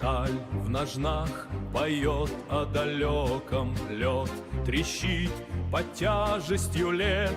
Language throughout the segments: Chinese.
Сталь в ножнах поет о далеком, лед трещит под тяжестью лет.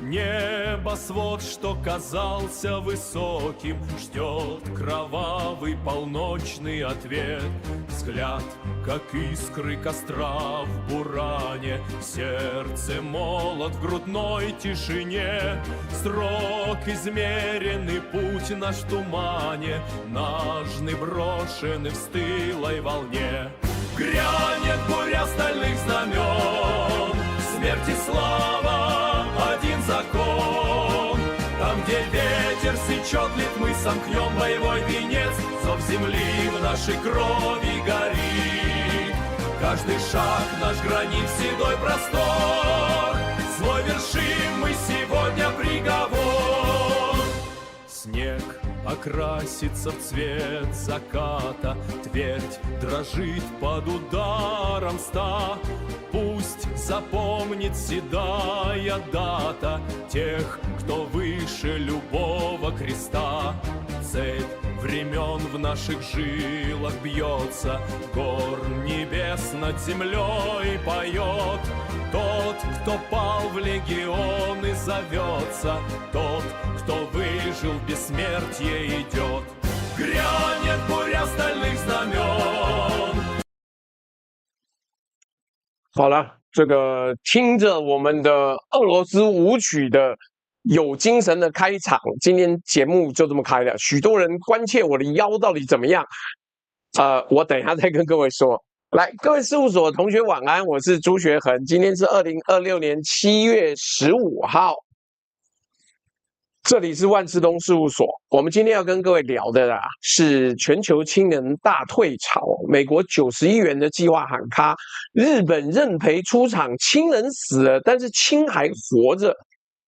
Небосвод, что казался высоким, ждет кровавый полночный ответ. Взгляд, как искры костра в буране, сердце молот в грудной тишине. Срок измеренный, путь наш в тумане, ножны брошены в стылой волне. Грянет буря стальных знамен, смерть и слава один закон. Там, где ветер сечет, лет мы сомкнем боевой венец. Зов земли в нашей крови горит. Каждый шаг наш гранит седой простор. Свой вершим мы сегодня приговор. Снег окрасится в цвет заката, твердь дрожит под ударом ста. Пусть запомнит седая дата тех, кто выше любого креста. Цепь времен в наших жилах бьется, гор небес над землей поет. Тот, кто пал в легионы, зовется, тот, кто выжил в бессмертие, идет. Грянет буря стальных знамен. 好了，这个听着我们的俄羅斯舞曲的有精神的開場，今天節目就這麼開了。許多人關切我的腰到底怎麼樣，我等一下再跟各位說。來，各位事務所的同學晚安，我是朱學恆，今天是2026年7月15號，這裡是萬事東事務所。我們今天要跟各位聊的是全球氫能大退潮，美國90億元的計劃喊卡，日本認賠出場，氫能死了，但是氫還活着，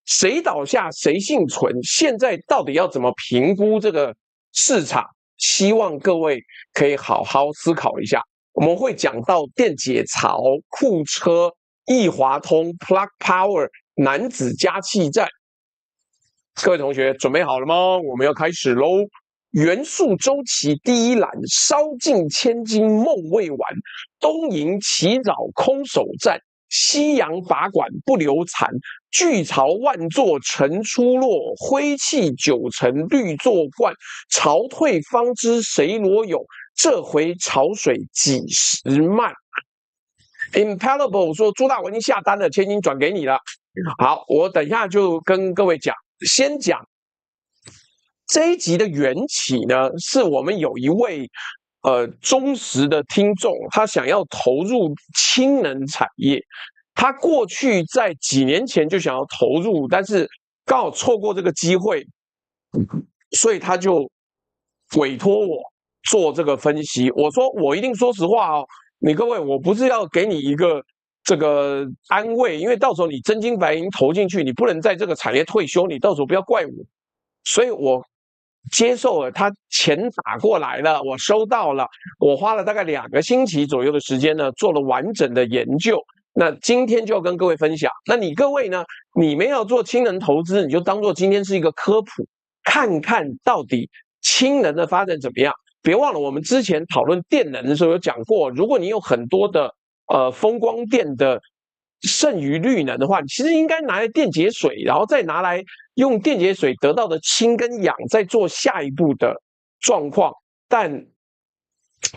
誰倒下誰倖存？現在到底要怎麼評估這個市場？希望各位可以好好思考一下。我們會講到電解槽、庫車、易華通、Plug Power、男子加氣站。各位同學準備好了嗎？我們要開始嘍！元素週期第一欄，燒盡千金夢未完，東瀛起早空手戰，西洋法管不留殘，巨潮萬座塵出落，灰氣九成綠作慣，潮退方知誰裸泳，這回潮水幾時漫。Impalable 說朱大文已經下單了，錢已經轉給你了。好，我等一下就跟各位講，先講這一集的緣起呢，是我們有一位忠實的聽眾，他想要投入氫能產業，他過去在幾年前就想要投入，但是剛好錯過這個機會，所以他就委託我做這個分析。我說我一定說實話哦，你各位，我不是要給你一個這個安慰，因為到時候你真金白銀投進去，你不能在這個產業退休，你到時候不要怪我。所以我接受了，他錢打過來了，我收到了，我花了大概2個星期左右的時間呢，做了完整的研究。那今天就要跟各位分享。那你各位呢，你們要做氫能投資，你就當做今天是一個科普，看看到底氫能的發展怎麼樣。別忘了，我們之前討論電能的時候有講過，如果你有很多的風光電的剩餘綠能的話，你其實應該拿來電解水，然後再拿來用電解水得到的氫跟氧，再做下一步的狀況。但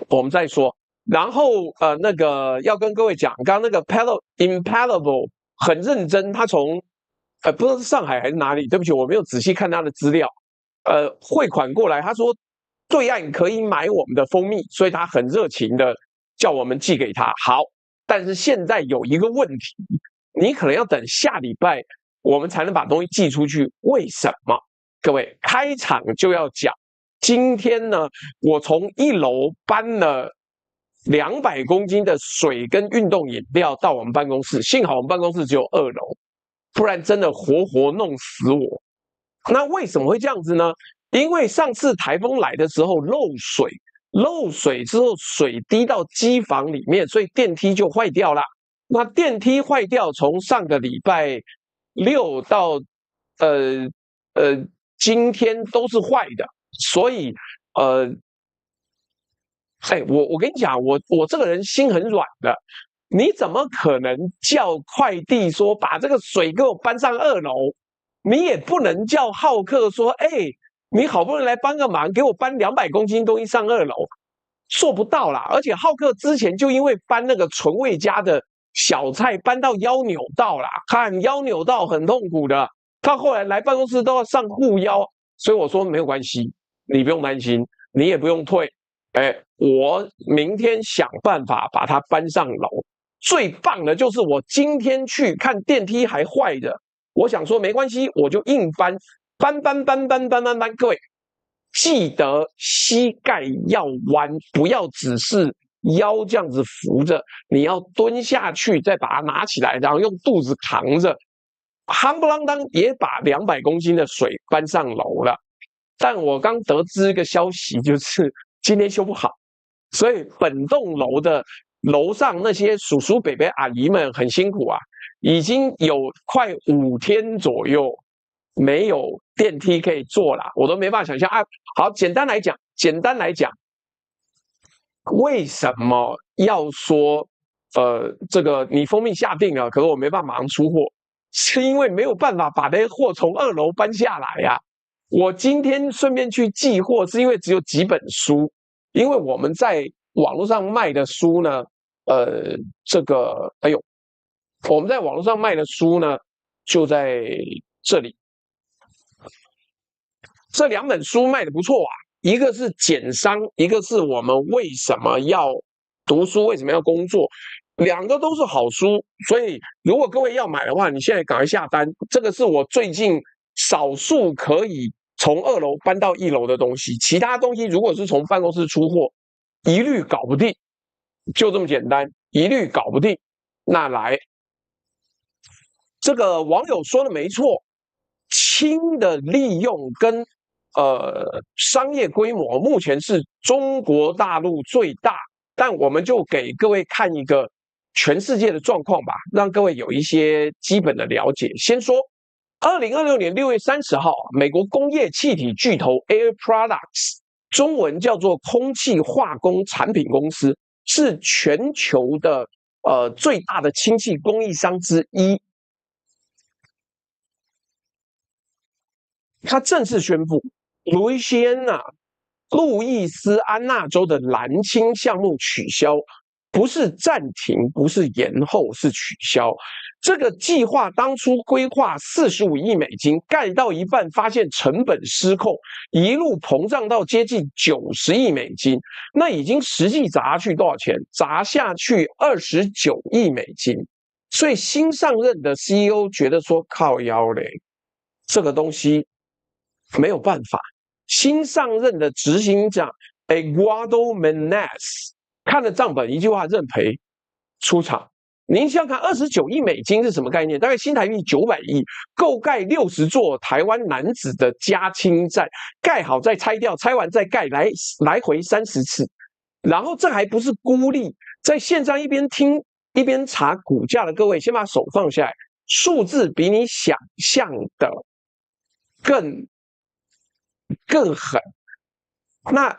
我們再說，然後那個要跟各位講，剛剛那個 Impalable 很認真，他從不知道是上海還是哪裡，對不起，我沒有仔細看他的資料，匯款過來，他說對岸可以買我們的蜂蜜，所以他很熱情的叫我們寄給他。好，但是現在有一個問題，你可能要等下禮拜我們才能把東西寄出去。為什麼？各位，開場就要講，今天呢，我從1樓搬了200公斤的水跟運動飲料到我們辦公室，幸好我們辦公室只有2樓，不然真的活活弄死我。那為什麼會這樣子呢？因為上次颱風來的時候漏水之後水滴到機房裡面，所以電梯就壞掉了。那電梯壞掉，從上個禮拜6到今天都是壞的，所以我跟你講，我這個人心很軟的，你怎麼可能叫快遞說把這個水給我搬上2樓？你也不能叫浩克說，你好不容易來幫個忙，給我搬200公斤東西上2樓，做不到啦。而且浩克之前就因為搬那個純味家的小菜搬到腰扭到啦，看腰扭到很痛苦的，他後來來辦公室都要上護腰，所以我說沒有關係，你不用擔心，你也不用退，我明天想辦法把它搬上樓。最棒的就是我今天去看電梯還壞的，我想說沒關係，我就硬搬，搬。各位記得膝蓋要彎，不要只是腰這樣子扶着，你要蹲下去再把它拿起來，然後用肚子扛着，夯不啷當也把200公斤的水搬上樓了。但我剛得知一個消息，就是今天修不好，所以本棟樓的樓上那些叔叔伯伯阿姨們很辛苦啊，已經有快5天左右沒有電梯可以坐了，我都沒辦法想象啊。好，簡單來講，為什麼要說這個你蜂蜜下定了，可是我沒辦法馬上出貨，是因為沒有辦法把那些貨從2樓搬下來呀。我今天順便去寄貨，是因為只有幾本書，因為我們在網絡上賣的書呢，我們在網絡上賣的書呢，就在這裡。這2本書賣的不錯啊，一個是簡商，一個是我們為什麼要讀書，為什麼要工作，2個都是好書。所以如果各位要買的話，你現在趕快下單。這個是我最近少數可以從2樓搬到1樓的東西，其他東西如果是從辦公室出貨，一律搞不定，就這麼簡單，一律搞不定。那來，這個網友說的沒錯，氫的利用跟商業規模目前是中國大陸最大，但我們就給各位看一個全世界的狀況吧，讓各位有一些基本的了解。先說2026年6月30號，美國工業氣體巨頭 Air Products， 中文叫做空氣化工產品公司，是全球的最大的氢气供應商之一。他正式宣布，路易斯安那州的蓝氫項目取消，不是暫停，不是延後，是取消。這個計劃當初規劃45億美金，蓋到一半發現成本失控，一路膨脹到接近90億美金。那已經實際砸下去多少錢？砸下去29億美金。所以新上任的 CEO 覺得說靠腰嘞，這個東西沒有辦法。新上任的執行長 Eduardo Menezes 看了賬本，一句話認賠出場。您想想看，29億美金是什麼概念？大概新台幣900億，夠蓋60座台灣楠梓的加氫站，蓋好再拆掉，拆完再蓋，來回30次。然後這還不是孤立，在線上一邊聽一邊查股價的各位，先把手放下來，數字比你想象的更狠。那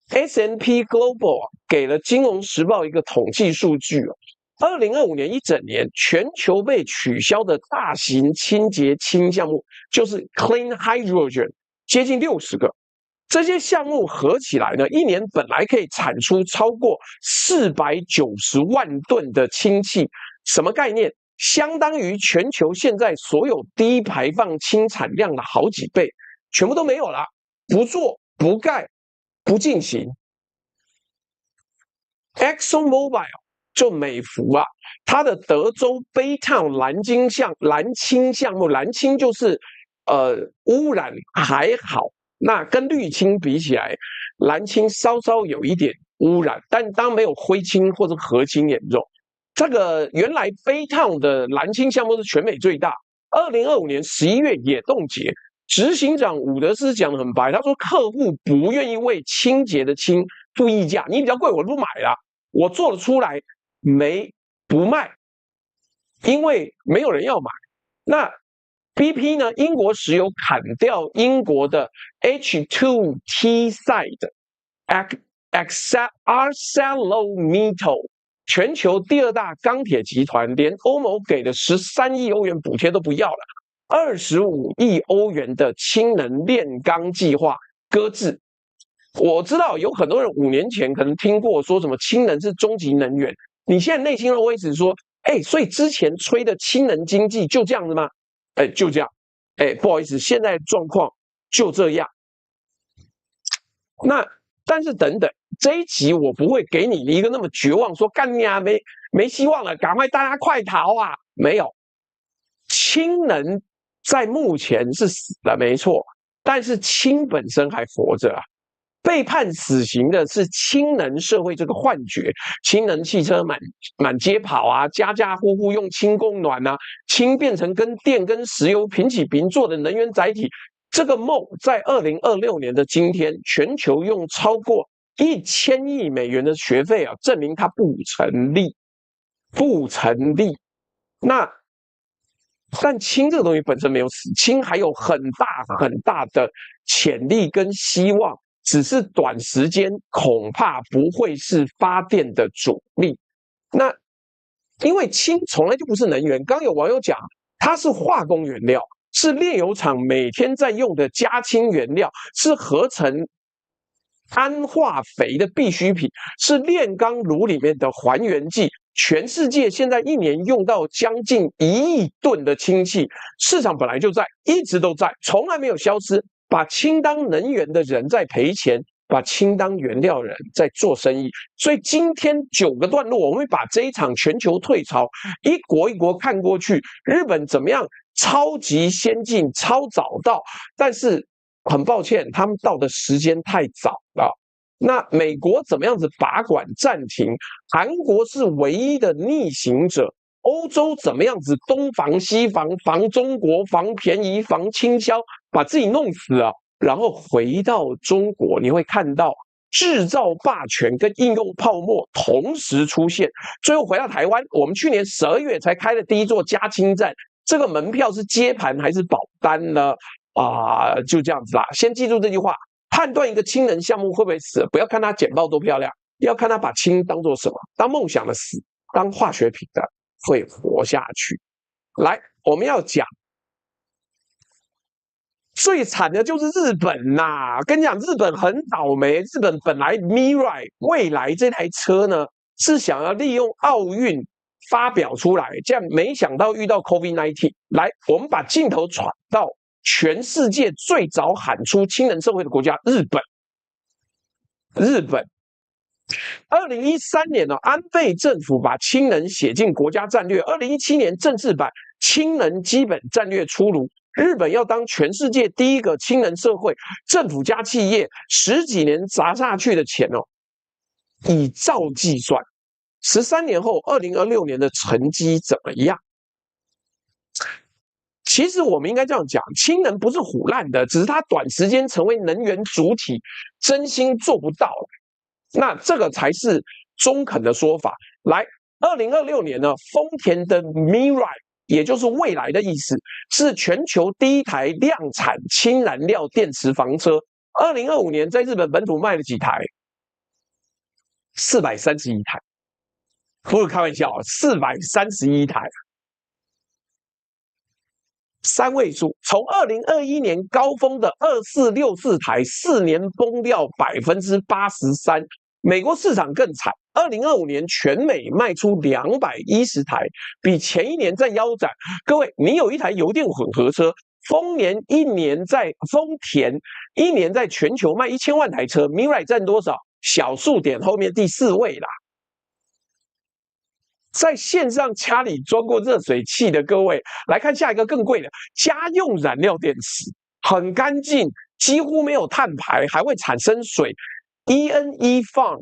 S&P Global 給了《金融時報》一個統計數據，2025年一整年，全球被取消的大型清潔氫項目就是 Clean Hydrogen， 接近60個。這些項目合起來呢，一年本來可以產出超過490萬噸的氫氣，什麼概念？相當於全球現在所有低排放氫產量的好幾倍，全部都沒有了，不做不蓋不進行。ExxonMobil 就美孚啊，它的德州 Baytown 藍氫項目，藍氫就是污染還好，那跟綠氫比起來，藍氫稍稍有一點污染，但當然沒有灰氫或者核氫嚴重。這個原來 Baytown 的藍氫項目是全美最大，2025年11月也凍結。執行長伍德斯講得很白，他說客戶不願意為清潔的氫付溢價，你比較貴我不買啦，我做了出來不賣，因為沒有人要買。那 BP 呢？英國石油砍掉英國的 H2 Teesside ArcelorMittal 全球第2大鋼鐵集團，連歐盟給的13億歐元補貼都不要了，25億歐元的氫能煉鋼計劃擱置。我知道有很多人5年前可能聽過說什麼氫能是終極能源，你現在內心會只說，所以之前吹的氫能經濟就這樣子嗎？就這樣。不好意思，現在的狀況就這樣。那但是等等，這一集我不會給你一個那麼絕望，說幹你啊，沒希望了，趕快大家快逃啊！沒有，氫能在目前是死了，沒錯，但是氫本身還活着啊。被判死刑的是氫能社會這個幻覺，氫能汽車滿街跑啊，家家戶戶用氫供暖啊，氫變成跟電跟石油平起平坐的能源載體。這個夢在2026年的今天，全球用超過1000億美元的學費啊，證明它不成立，不成立。但氫這個東西本身沒有死，氫還有很大很大的潛力跟希望。只是短時間恐怕不會是發電的主力。那因為氫從來就不是能源，剛有網友講它是化工原料，是煉油廠每天在用的加氫原料，是合成氨化肥的必需品，是煉鋼爐裡面的還原劑。全世界現在1年用到將近1億噸的氫氣，市場本來就在，一直都在，從來沒有消失。把氫當能源的人在賠錢，把氫當原料人在做生意。所以今天9個段落，我们會把這一場全球退潮一國一國看過去。日本怎麼樣？超級先進，超早到，但是很抱歉，他們到的時間太早了。那美國怎麼樣子把管暫停？韓國是唯一的逆行者。歐洲怎麼樣子東防西防，防中國，防便宜，防傾銷，把自己弄死了，然後回到中國，你會看到製造霸權跟應用泡沫同時出現。最後回到台灣，我們去年12月才開了第一座加氫站，這個門票是接盤還是保單呢？就這樣子啦。先記住這句話，判斷一個氫能項目會不會死，不要看它簡報多漂亮，要看它把氫當做什麼，當夢想的死，當化學品的會活下去。來，我們要講最慘的就是日本吶！跟你講，日本很倒霉。日本本來 Mirai 未來這台車呢，是想要利用奧運發表出來，這樣沒想到遇到 COVID-19。來，我們把鏡頭轉到全世界最早喊出氫能社會的國家——日本。日本2013年呢，安倍政府把氫能寫進國家戰略。2017年正式版氫能基本戰略出爐。日本要當全世界第一個氫能社會，政府加企業10幾年砸下去的錢以兆計算，13年後2026年的成績怎麼樣？其實我們應該這樣講，氫能不是唬爛的，只是它短時間成為能源主體，真心做不到。那這個才是中肯的說法。來，2026年呢，豐田的 Mirai， 也就是未來的意思，是全球第一台量產氫燃料電池房車。2025年在日本本土賣了幾台？431台，不是開玩笑，431台。3位數，從2021年高峰的2464台，4年崩掉83%。美國市場更慘，2025年全美賣出210台，比前一年在腰斬。各位，你有一台油電混合車，豐田一年在全球賣1000萬台車 ，Mirai 占多少？小數點後面第4位啦。在線上家裡裝過熱水器的各位，來看下一個更貴的家用燃料電池，很乾淨，幾乎沒有碳排，還會產生水。ENE Farm，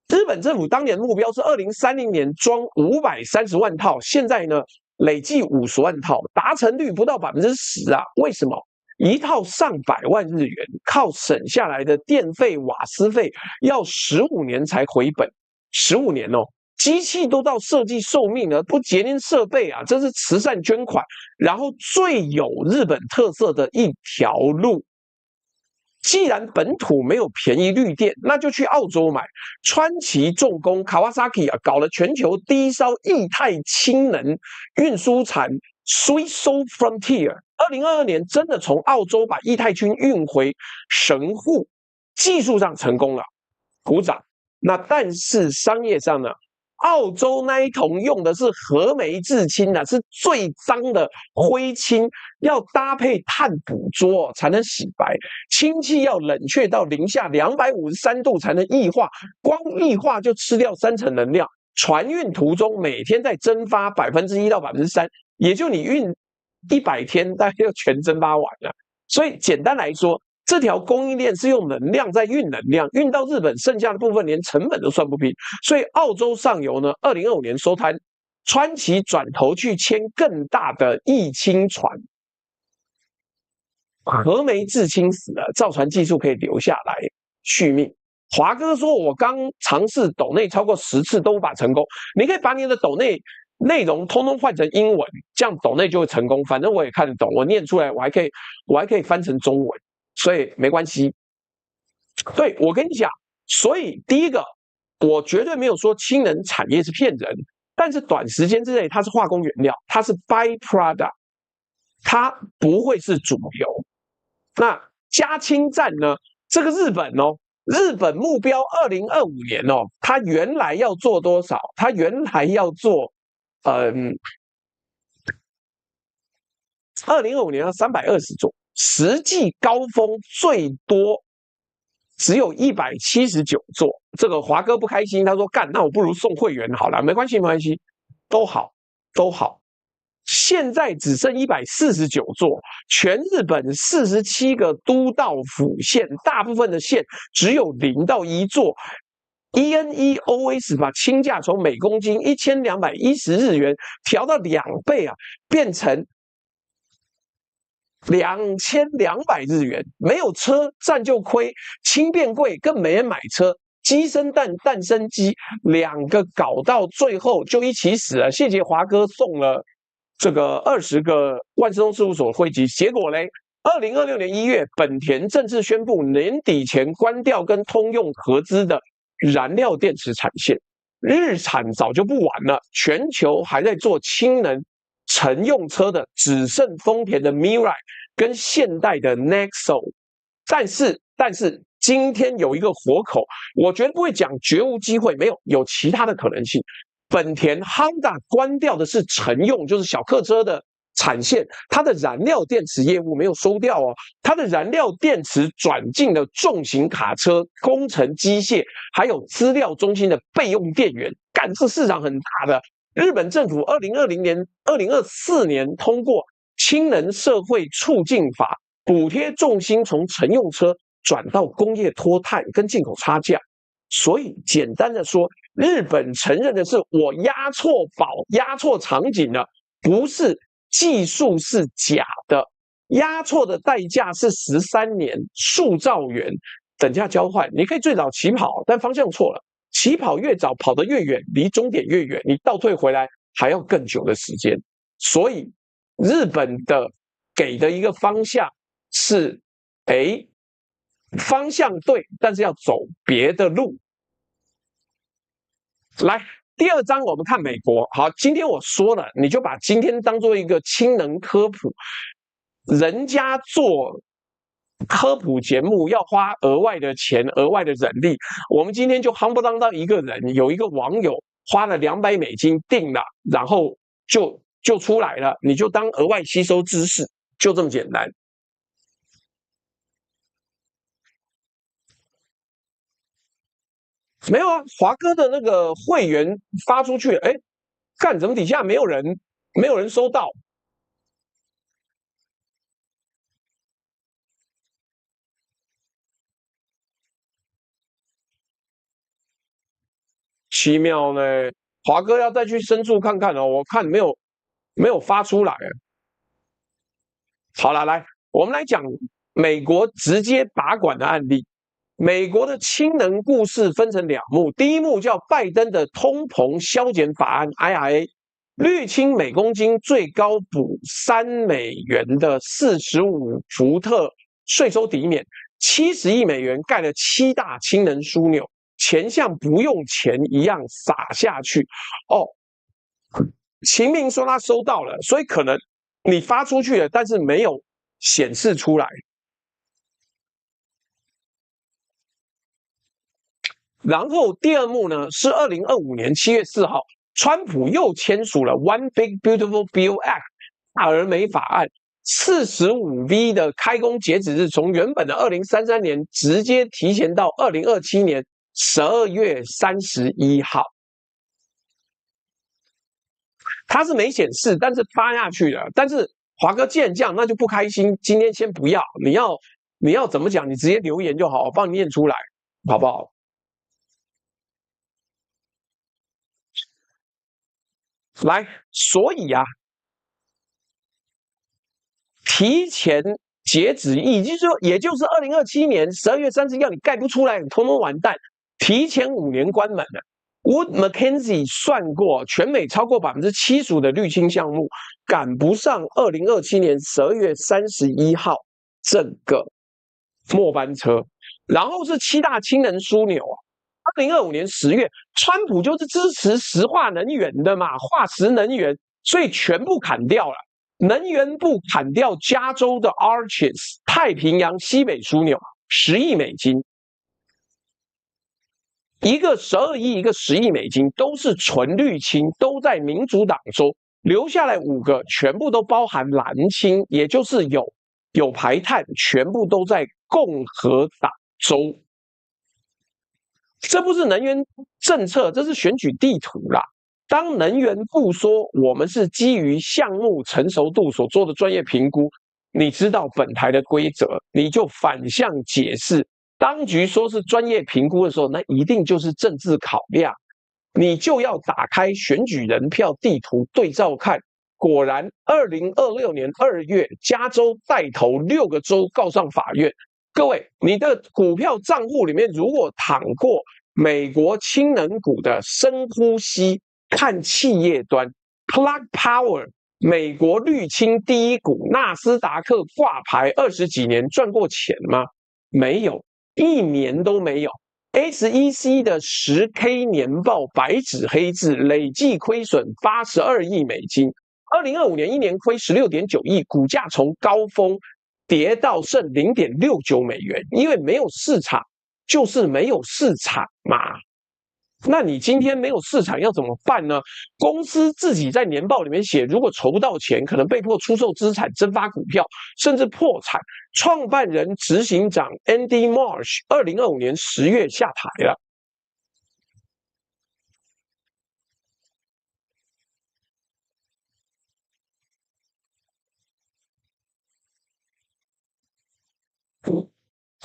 日本政府當年的目標是2030年裝530萬套，現在呢累計50萬套，達成率不到10%啊！為什麼？一套上百萬日元，靠省下來的電費、瓦斯費，要15年才回本，15年哦。機器都到設計壽命了，不節能設備啊，這是慈善捐款。然後最有日本特色的一條路，既然本土沒有便宜綠電，那就去澳洲買。川崎重工 Kawasaki 啊，搞了全球第一艘液態氢能運輸船 Suiso Frontier。2022年真的從澳洲把液態氫運回神戶，技術上成功了，鼓掌。那但是商業上呢？澳洲那一桶用的是核酶制氢啊，是最髒的灰氢，要搭配碳捕捉才能洗白，氢气要冷卻到零下253度才能液化，光液化就吃掉3成能量。船運途中每天在蒸發1%到3%，也就你運100天，大概就全蒸發完了。所以簡單來說，這條供應鏈是用能量在運能量，運到日本剩下的部分連成本都算不平。所以澳洲上游呢，2025年收攤，川崎轉頭去簽更大的液氫船，核酶制氫死了，造船技術可以留下來續命。華哥說，我剛嘗試抖內超過10次都無法成功，你可以把你的抖內內容通通換成英文，這樣抖內就會成功。反正我也看得懂，我念出來，我還可以翻成中文。所以沒關係，對，我跟你講，所以第一個，我絕對沒有說氫能產業是騙人，但是短時間之內它是化工原料，它是 byproduct， 它不會是主流。那加氫站呢？這個日本哦，日本目標2025年哦，它原來要做多少？它原來要做2025年要320座。實際高峰最多只有179座，這個華哥不開心，他說幹，那我不如送會員好了，沒關係，沒關係，都好，都好。現在只剩149座，全日本47個都道府縣，大部分的縣只有0到1座。ENEOS 把氫價從每公斤1210日元調到2倍啊，變成2200日元，沒有車站就虧，氫變貴更沒人買車，雞生蛋，蛋生雞，兩個搞到最後就一起死了。謝謝華哥送了這個20個萬事通事務所會籍，結果嘞，2026年1月，本田正式宣布年底前關掉跟通用合資的燃料電池產線，日產早就不玩了，全球還在做氫能乘用車的只剩豐田的 Mirai 跟現代的 Nexo， 但是今天有一個活口，我絕對不會講絕無機會，沒有其他的可能性。本田 Honda 關掉的是乘用，就是小客車的產線，它的燃料電池業務沒有收掉哦，它的燃料電池轉進了重型卡車、工程機械，還有資料中心的備用電源，幹，這市場很大的。日本政府2024年通過氫能社會促進法，補貼重心從乘用車轉到工業脫碳跟進口差價。所以簡單的說，日本承認的是我押錯寶、押錯場景了，不是技術是假的，押錯的代價是13年數兆元等價交換。你可以最早起跑，但方向錯了。起跑越早，跑得越遠，離終點越遠，你倒退回來還要更久的時間。所以日本的給的一個方向是，方向對，但是要走別的路。來，第二章我們看美國。好，今天我說了，你就把今天當做一個氫能科普，人家做科普節目要花額外的錢、額外的人力，我們今天就夯不啷當一個人，有一個網友花了$200訂了，然後就出來了，你就當額外吸收知識，就這麼簡單。沒有啊，華哥的那個會員發出去，幹，怎麼底下沒有人收到？奇妙呢，華哥要再去申訴看看哦，我看沒有發出來。好了，來，我們來講美國直接拔管的案例。美國的氫能故事分成2幕，第一幕叫拜登的通膨削減法案 IRA， 綠氫每公斤最高補$3的45伏特稅收抵免， 70億美元蓋了7大氫能樞紐，錢像不用錢一樣撒下去。哦，秦明說他收到了，所以可能你發出去了，但是沒有顯示出來。然後第二幕呢，是2025年7月4號，川普又簽署了 One Big Beautiful Bill Act 大而美法案，45V 的開工截止日從原本的2033年直接提前到2027年12月31號。他是沒顯示，但是發下去了。但是華哥既然這樣，那就不開心。今天先不要，你要怎麼講？你直接留言就好，我幫你念出來，好不好？來，所以啊，提前截止日，也就是2027年12月31號，你蓋不出來，你通通完蛋，提前5年關門了。Wood Mackenzie 算過，全美超過75%的綠氫項目趕不上2027年12月31號這個末班車。然後是7大氫能樞紐啊，2025年10月，川普就是支持石化能源的嘛，化石能源，所以全部砍掉了。能源部砍掉加州的 Arches 太平洋西北樞紐10億美金。一個12億，一個10億美金，都是純綠氫，都在民主黨州，留下來5個全部都包含藍氫，也就是有排碳，全部都在共和黨州。這不是能源政策，這是選舉地圖啦。當能源部說我們是基於項目成熟度所做的專業評估，你知道本台的規則，你就反向解釋。當局說是專業評估的時候，那一定就是政治考量，你就要打開選舉人票地圖對照看。果然，2026年2月，加州帶頭6個州告上法院。各位，你的股票賬戶裡面如果躺過美國氫能股的深呼吸，看企業端 Plug Power， 美國綠氫第一股，納斯達克掛牌20幾年，賺過錢嗎？沒有。1年都沒有。SEC 的10K 年報白紙黑字，累計虧損82億美金。2025年1年虧16.9億，股價從高峰跌到剩0.69美元，因為沒有市場，就是沒有市場嘛。那你今天没有市場要怎麼辦呢？公司自己在年報裡面寫，如果籌不到錢，可能被迫出售資產、增發股票，甚至破產。創辦人、執行長 Andy Marsh 2025年10月下台了。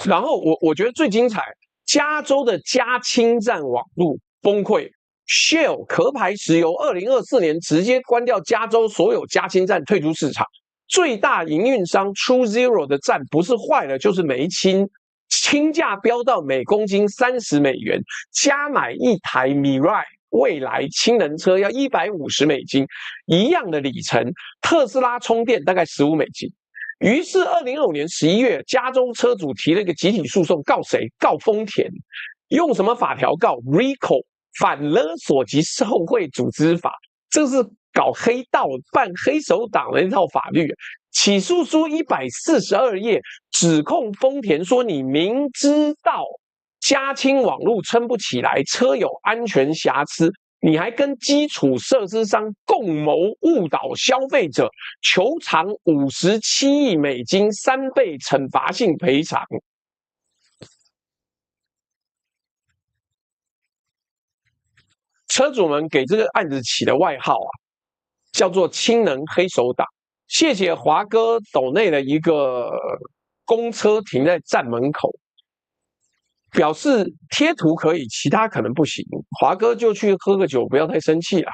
然後我覺得最精彩，加州的加氫站網路崩潰 ，Shell 殼牌石油2024年直接關掉加州所有加氫站，退出市場。最大營運商 True Zero 的站不是壞了就是沒氫，氫價飆到每公斤30美元，加買一台 Mirai 未來氫能車要150美金，一樣的里程，特斯拉充電大概15美金。於是2025年11月，加州車主提了一個集體訴訟，告誰？告豐田。用什麼法條告 ？RICO 反勒索及受賄組織法，這是搞黑道、辦黑手黨的一套法律。起訴書142頁，指控豐田說：“你明知道加氫網絡撐不起來，車有安全瑕疵，你還跟基礎設施商共謀誤導消費者，求償57億美金，3倍懲罰性賠償。”車主們給這個案子起的外號啊，叫做“氫能黑手黨”。謝謝華哥抖內的一個公車停在站門口，表示貼圖可以，其他可能不行。華哥就去喝個酒，不要太生氣啦。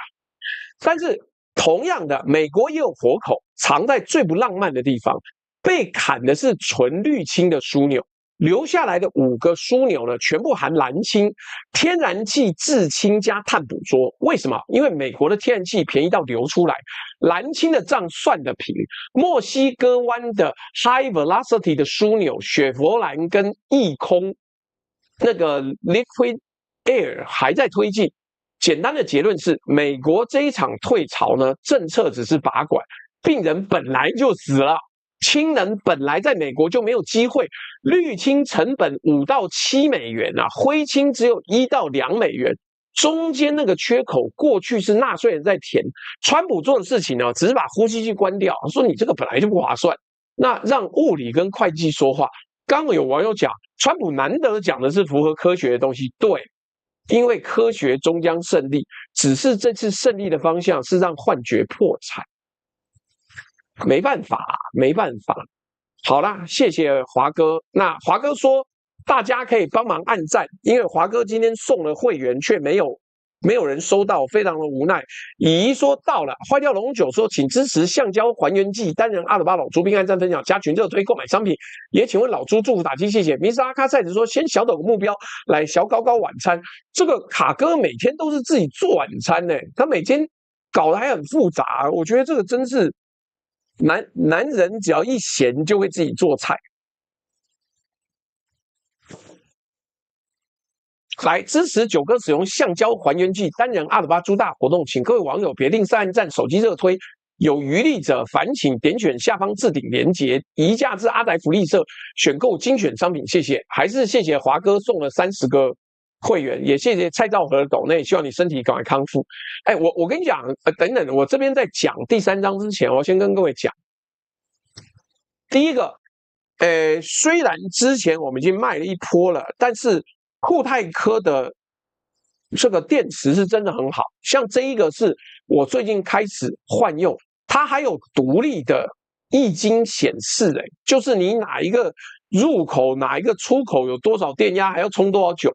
但是同樣的，美國也有活口，藏在最不浪漫的地方。被砍的是純綠氫的樞紐，留下來的5個樞紐呢，全部含藍氫、天然氣制氫加碳捕捉。為什麼？因為美國的天然氣便宜到流出來，藍氫的賬算得平。墨西哥灣的 High Velocity 的樞紐雪佛蘭跟液空那個 Liquid Air 還在推進。簡單的結論是，美國這一場退潮呢，政策只是把管，病人本來就死了，氫能本來在美國就沒有機會，綠氫成本5到7美元啊，灰氫只有1到2美元，中間那個缺口過去是納稅人在填，川普做的事情呢，只是把呼吸器關掉，說你這個本來就不划算，那讓物理跟會計說話。剛有網友講，川普難得講的是符合科學的東西，對。因為科學終將勝利，只是這次勝利的方向是讓幻覺破產，沒辦法，沒辦法。好啦，謝謝華哥。那華哥說，大家可以幫忙按讚，因為華哥今天送了會員，卻沒有人收到，非常的無奈。乙姨說到了，壞掉龍酒說，請支持橡膠還原劑單人阿爾巴老豬並按讚分享加群熱推購買商品，也請問老豬祝福打氣，謝謝。Mr. 阿卡赛子說，先小抖個目標來小搞搞晚餐。這個卡哥每天都是自己做晚餐呢，他每天搞得還很複雜，我覺得這個真是男人只要一閒就會自己做菜。來支持九哥使用橡膠還原劑單人阿爾巴豬大活動，請各位網友別吝嗇按讚、手機熱推，有餘力者煩請點選下方置頂連結，移駕至阿宅福利社選購精選商品，謝謝。還是謝謝華哥送了30個會員，也謝謝蔡兆和的抖內，希望你身體趕快康復。哎，我跟你講，等等，我這邊在講第3章之前，我先跟各位講，第一個，雖然之前我們已經賣了一波了，但是固態科的這個電池是真的很好，像這一個是我最近開始換用，它還有獨立的液晶顯示，就是你哪一個入口哪一個出口有多少電壓，還要充多久，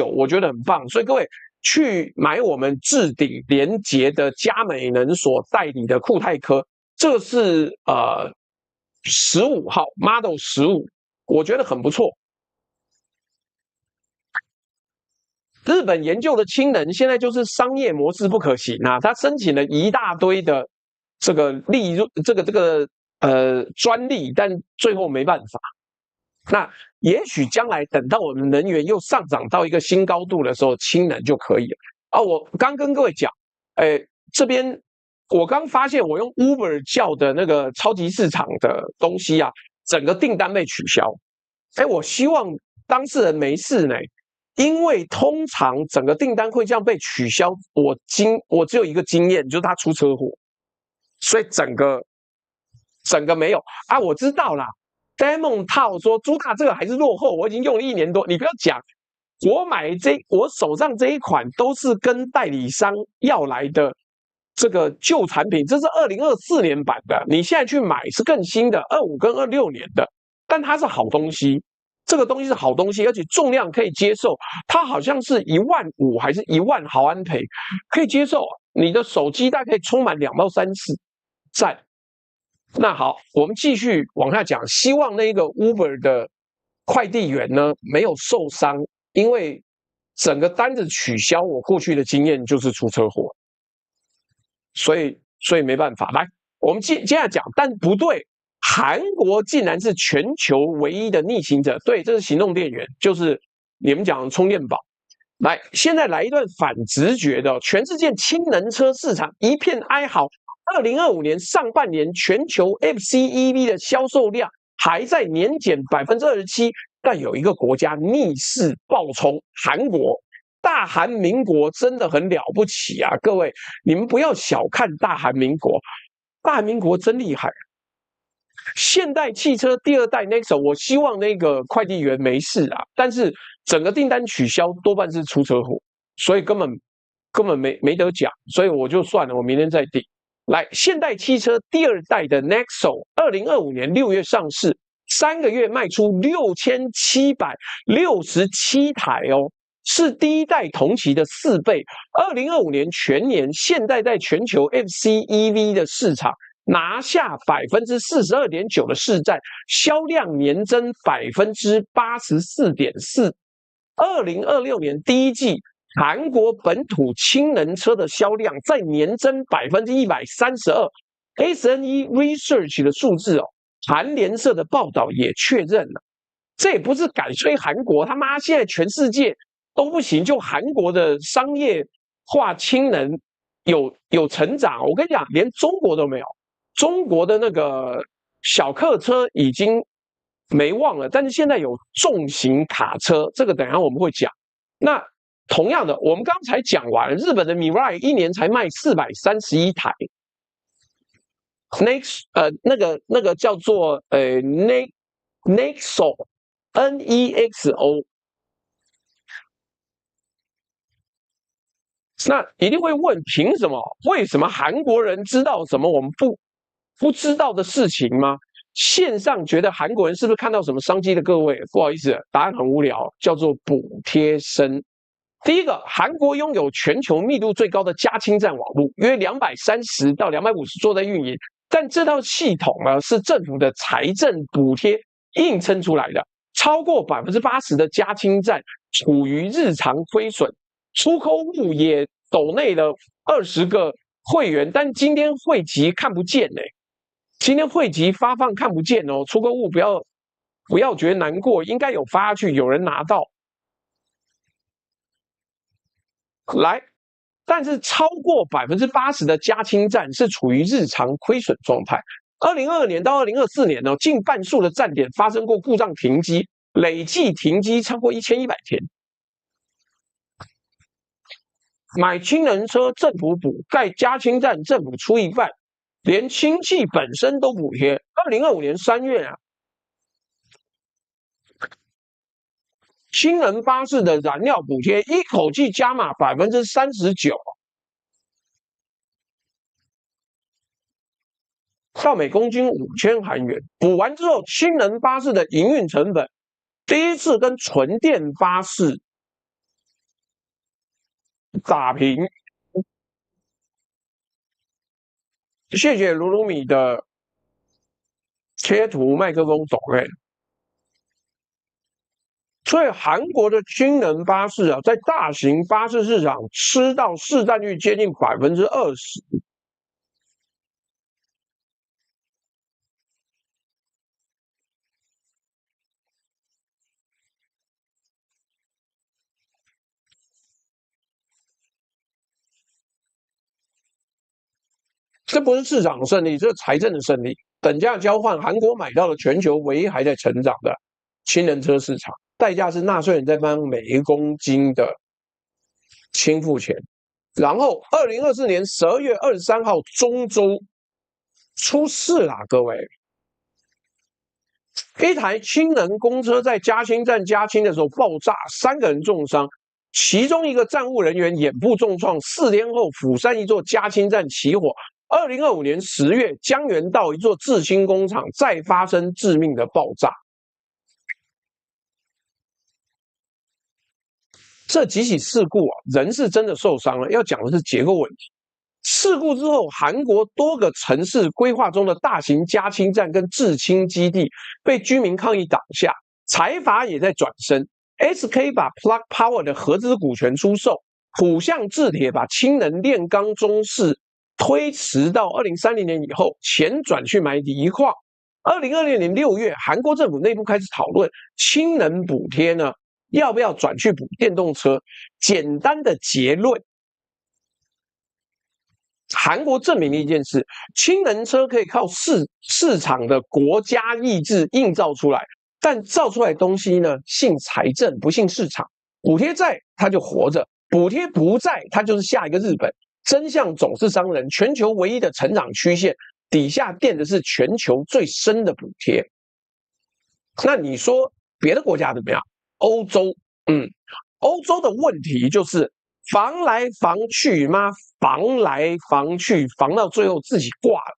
我覺得很棒。所以各位去買我們置頂連結的佳美能所代理的固態科，這個是15號 Model 15，我覺得很不錯。日本研究的氢能現在就是商業模式不可行啊，他申請了一大堆的這個利潤，專利，但最後沒辦法。那也許將來等到我們能源又上漲到一個新高度的時候，氢能就可以了啊。我剛跟各位講，這邊我剛發現我用 Uber 叫的那個超級市場的東西啊，整個訂單被取消。我希望當事人沒事呢。因為通常整個訂單會這樣被取消，我只有一個經驗，就是他出車禍，所以整個沒有啊。我知道啦 ，Demon 套說豬大這個還是落後，我已經用了1年多，你不要講，我手上這一款都是跟代理商要來的這個舊產品，這是2024年版的，你現在去買是更新的，25跟26年的，但它是好東西。這個東西是好東西，而且重量可以接受，它好像是15000還是10000毫安培，可以接受。你的手機大概可以充滿2到3次，讚。那好，我們繼續往下講，希望那個 Uber 的快遞員呢沒有受傷，因為整個單子取消，我過去的經驗就是出車禍，所以沒辦法。來，我們接下來講，但不對。韓國竟然是全球唯一的逆行者，對，這是行動電源，就是你們講的充電寶。來，現在來一段反直覺的，全世界氫能車市場一片哀嚎。2025年上半年全球 FCEV 的銷售量還在年減27%，但有一個國家逆勢暴衝，韓國。大韓民國真的很了不起啊，各位，你們不要小看大韓民國，大韓民國真厲害。現代汽車第2代 Nexo， 我希望那個快遞員沒事啊，但是整個訂單取消多半是出車禍，所以根本沒得講，所以我就算了，我明天再訂。來，現代汽車第2代的 Nexo， 2025年6月上市，3個月賣出6767台哦，是第1代同期的4倍。2025年全年，現代在全球 FCEV 的市場拿下42.9%的市占，銷量年增84.4%。2026年第一季，韓國本土氫能車的銷量再年增132%。SNE Research 的數字韓聯社的報道也確認了，這也不是改吹韓國，他媽現在全世界都不行，就韓國的商業化氫能有成長。我跟你講，連中國都沒有，中國的那個小客車已經沒望了，但是現在有重型卡車，這個等一下我們會講。那同樣的，我們剛才講完，日本的 Mirai 一年才賣431台。那個叫做Nexo NEXO， 那一定會問，憑什麼？為什麼韓國人知道什麼我們不知道的事情嗎？線上覺得韓國人是不是看到什麼商機的？各位，不好意思，答案很無聊，叫做補貼生。第一個，韓國擁有全球密度最高的加氫站網絡，約230到250座在運營。但這套系統呢，是政府的財政補貼硬撐出來的，超過80%的加氫站處於日常虧損。出口務也抖內了20個會員，但今天會籍看不見呢。今天會籍發放看不見哦，出口務不要覺得難過，應該有發下去，有人拿到。來。但是超過80%的加氫站是處於日常虧損狀態。2022年到2024年呢，近半數的站點發生過故障停機，累計停機超過1100天。買氫能車政府補，蓋加氫站政府出一半，連氫氣本身都補貼。2025年3月啊，氫能巴士的燃料補貼一口氣加碼39%，到每公斤5000韓元。補完之後，氫能巴士的營運成本第一次跟純電巴士打平。謝謝魯魯米的切圖麥克風抖內。所以韓國的氫能巴士啊，在大型巴士市場吃到市占率接近20%。這不是市場的勝利，這是財政的勝利。等價交換，韓國買到了全球唯一還在成長的氫能車市场。代價是納稅人在幫每一公斤的氫付錢。然後2024年12月23號，中州出事了，各位，一台氫能公車在加氫站加氫的時候爆炸，3個人重傷，其中一個站務人員眼部重創，4天後釜山一座加氫站起火。2025年10月，江原道一座制氫工廠再發生致命的爆炸。這幾起事故啊，人是真的受傷了。要講的是結構問題。事故之後，韓國多個城市規劃中的大型加氫站跟制氫基地被居民抗議擋下，財閥也在轉身。SK 把 Plug Power 的合資股權出售，浦項製鐵把氫能煉鋼中試推遲到2030年以後，錢轉去買鋰礦。2026年6月，韓國政府內部開始討論氫能補貼呢，要不要轉去補電動車？簡單的結論，韓國證明了一件事：氫能車可以靠市場的國家意志硬造出來，但造出來的東西呢，信財政不信市場。補貼在，它就活着；補貼不在，它就是下一個日本。真相總是傷人。全球唯一的成長曲線底下墊的是全球最深的補貼。那你說別的國家怎麼樣？歐洲，歐洲的問題就是防來防去，防來防去，防到最後自己掛了。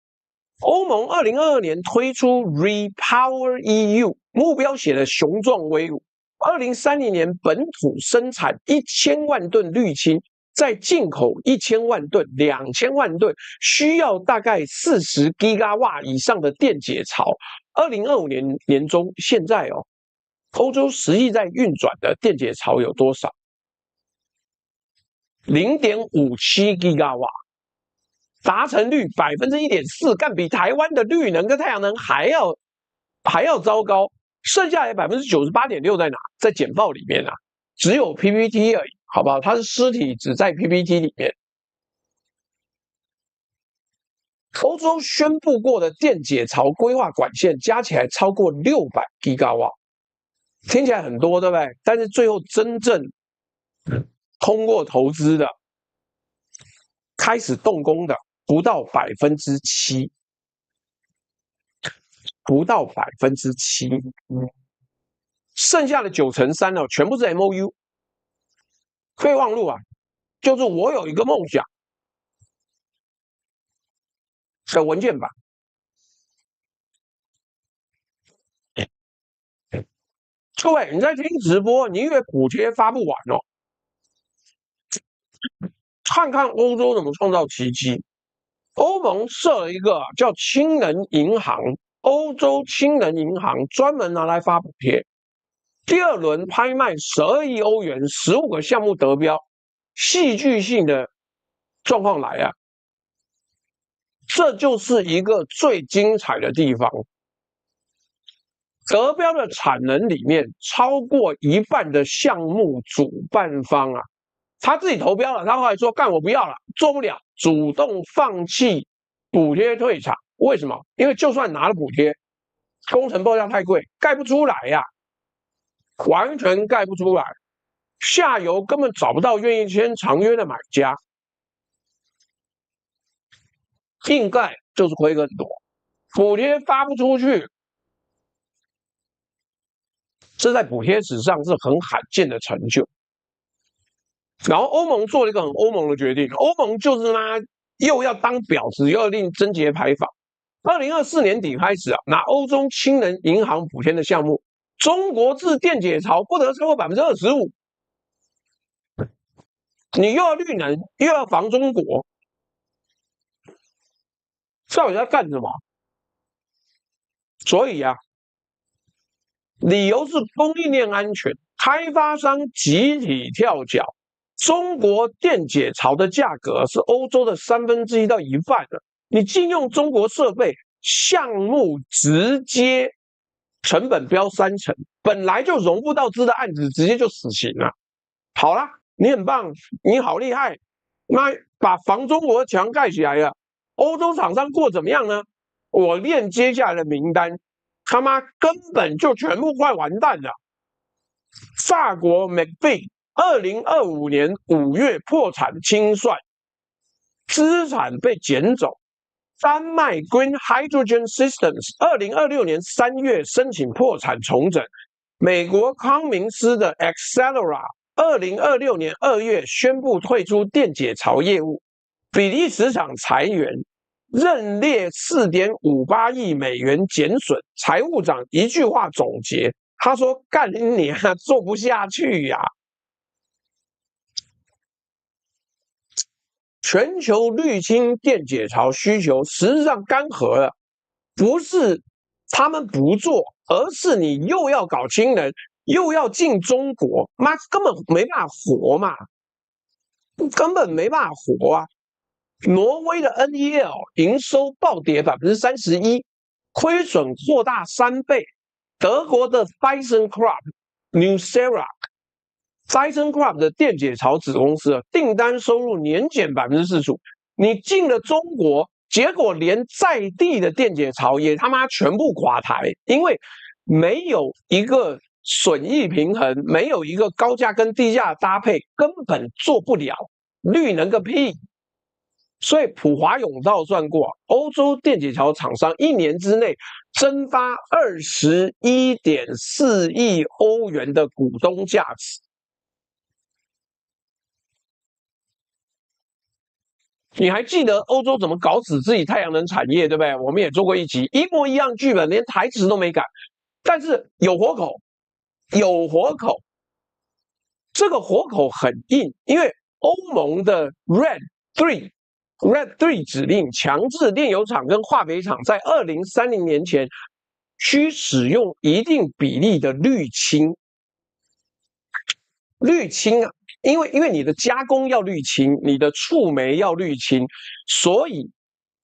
歐盟2022年推出 Repower EU， 目標寫得雄壯威武。2030年本土生產1000萬噸氯氫，再進口1000萬噸、2000萬噸，需要大概40 GW 以上的電解槽。2025年年中，現在哦，歐洲實際在運轉的電解槽有多少？0.57 GW， 達成率1.4%，幹比台灣的綠能跟太陽能還要糟糕。剩下來98.6%在哪？在簡報裡面啊，只有 PPT 而已，好不好？它是屍體只在 PPT 裡面。歐洲宣布過的電解槽規劃管線加起來超過600 GW， 聽起來很多，對不对？但是最後真正通過投資的、開始動工的不到7%，不到7%，剩下的3%呢，全部是 MOU 備忘錄啊，就是我有一個夢想的文件版。各位，你在聽直播，你以為補貼發不完哦？看看歐洲怎麼創造奇蹟。歐盟設了一個叫氫能銀行，歐洲氫能銀行專門拿來發補貼。第二輪拍賣12億歐元，15個項目得標，戲劇性的狀況來啊！這就是一個最精彩的地方。得標的產能裡面，超過一半的項目主辦方啊，他自己投標了，他後來說幹我不要了，做不了，主動放棄補貼退場。為什麼？因為就算拿了補貼，工程報價太貴，蓋不出來呀，完全蓋不出來，下游根本找不到願意簽長約的買家，硬蓋就是虧更多，補貼發不出去。這在補貼史上是很罕見的成就。然後歐盟做了一個很歐盟的決定，歐盟就是又要當婊子，又要令貞節牌坊。2024年底開始啊，拿歐洲氫能銀行補貼的項目，中國製電解槽不得超過25%。你又要綠能，又要防中國，到底在幹什麼？所以啊，理由是供應鏈安全，開發商集體跳腳。中國電解槽的價格是歐洲的1/3到1半的，你禁用中國設備，項目直接成本飆30%，本來就融不到資的案子直接就死刑了。好啦，你很棒，你好厲害，那把防中國牆蓋起來了。歐洲廠商過怎麼樣呢？我念接下來的名單，他媽根本就全部快完蛋了。法國 McPhy 2025年5月破產清算，資產被減走。丹麥 Green Hydrogen Systems 2026年3月申請破產重整。美國康明斯的 Accelera 2026年2月宣布退出電解槽業務。比利時廠裁員，認列4.58億美元減損。財務長一句話總結，他說：“幹你啊，做不下去呀！”全球綠氫電解槽需求實際上乾涸了，不是他們不做，而是你又要搞氫能，又要進中國，媽根本沒辦法活嘛，根本沒辦法活啊！挪威的 NEL 營收暴跌31%，虧損擴大3倍。德國的 ThyssenKrupp、Nucera。ThyssenKrupp 的電解槽子公司訂單收入年減45%，你進了中國，結果連在地的電解槽也他媽全部垮台，因為沒有一個損益平衡，沒有一個高價跟低價的搭配，根本做不了，綠能個屁！所以普華永道算過，歐洲電解槽廠商1年之內蒸發21.4億歐元的股東價值。你還記得歐洲怎麼搞死自己太陽能產業，對不對？我們也做過一集，一模一樣劇本，連台詞都沒改，但是有活口，有活口。這個活口很硬，因為歐盟的 RED III 指令強制煉油廠跟化肥廠在2030年前需使用一定比例的氯氫。氯氫啊，因为你的加工要氯氫，你的触媒要氯氫，所以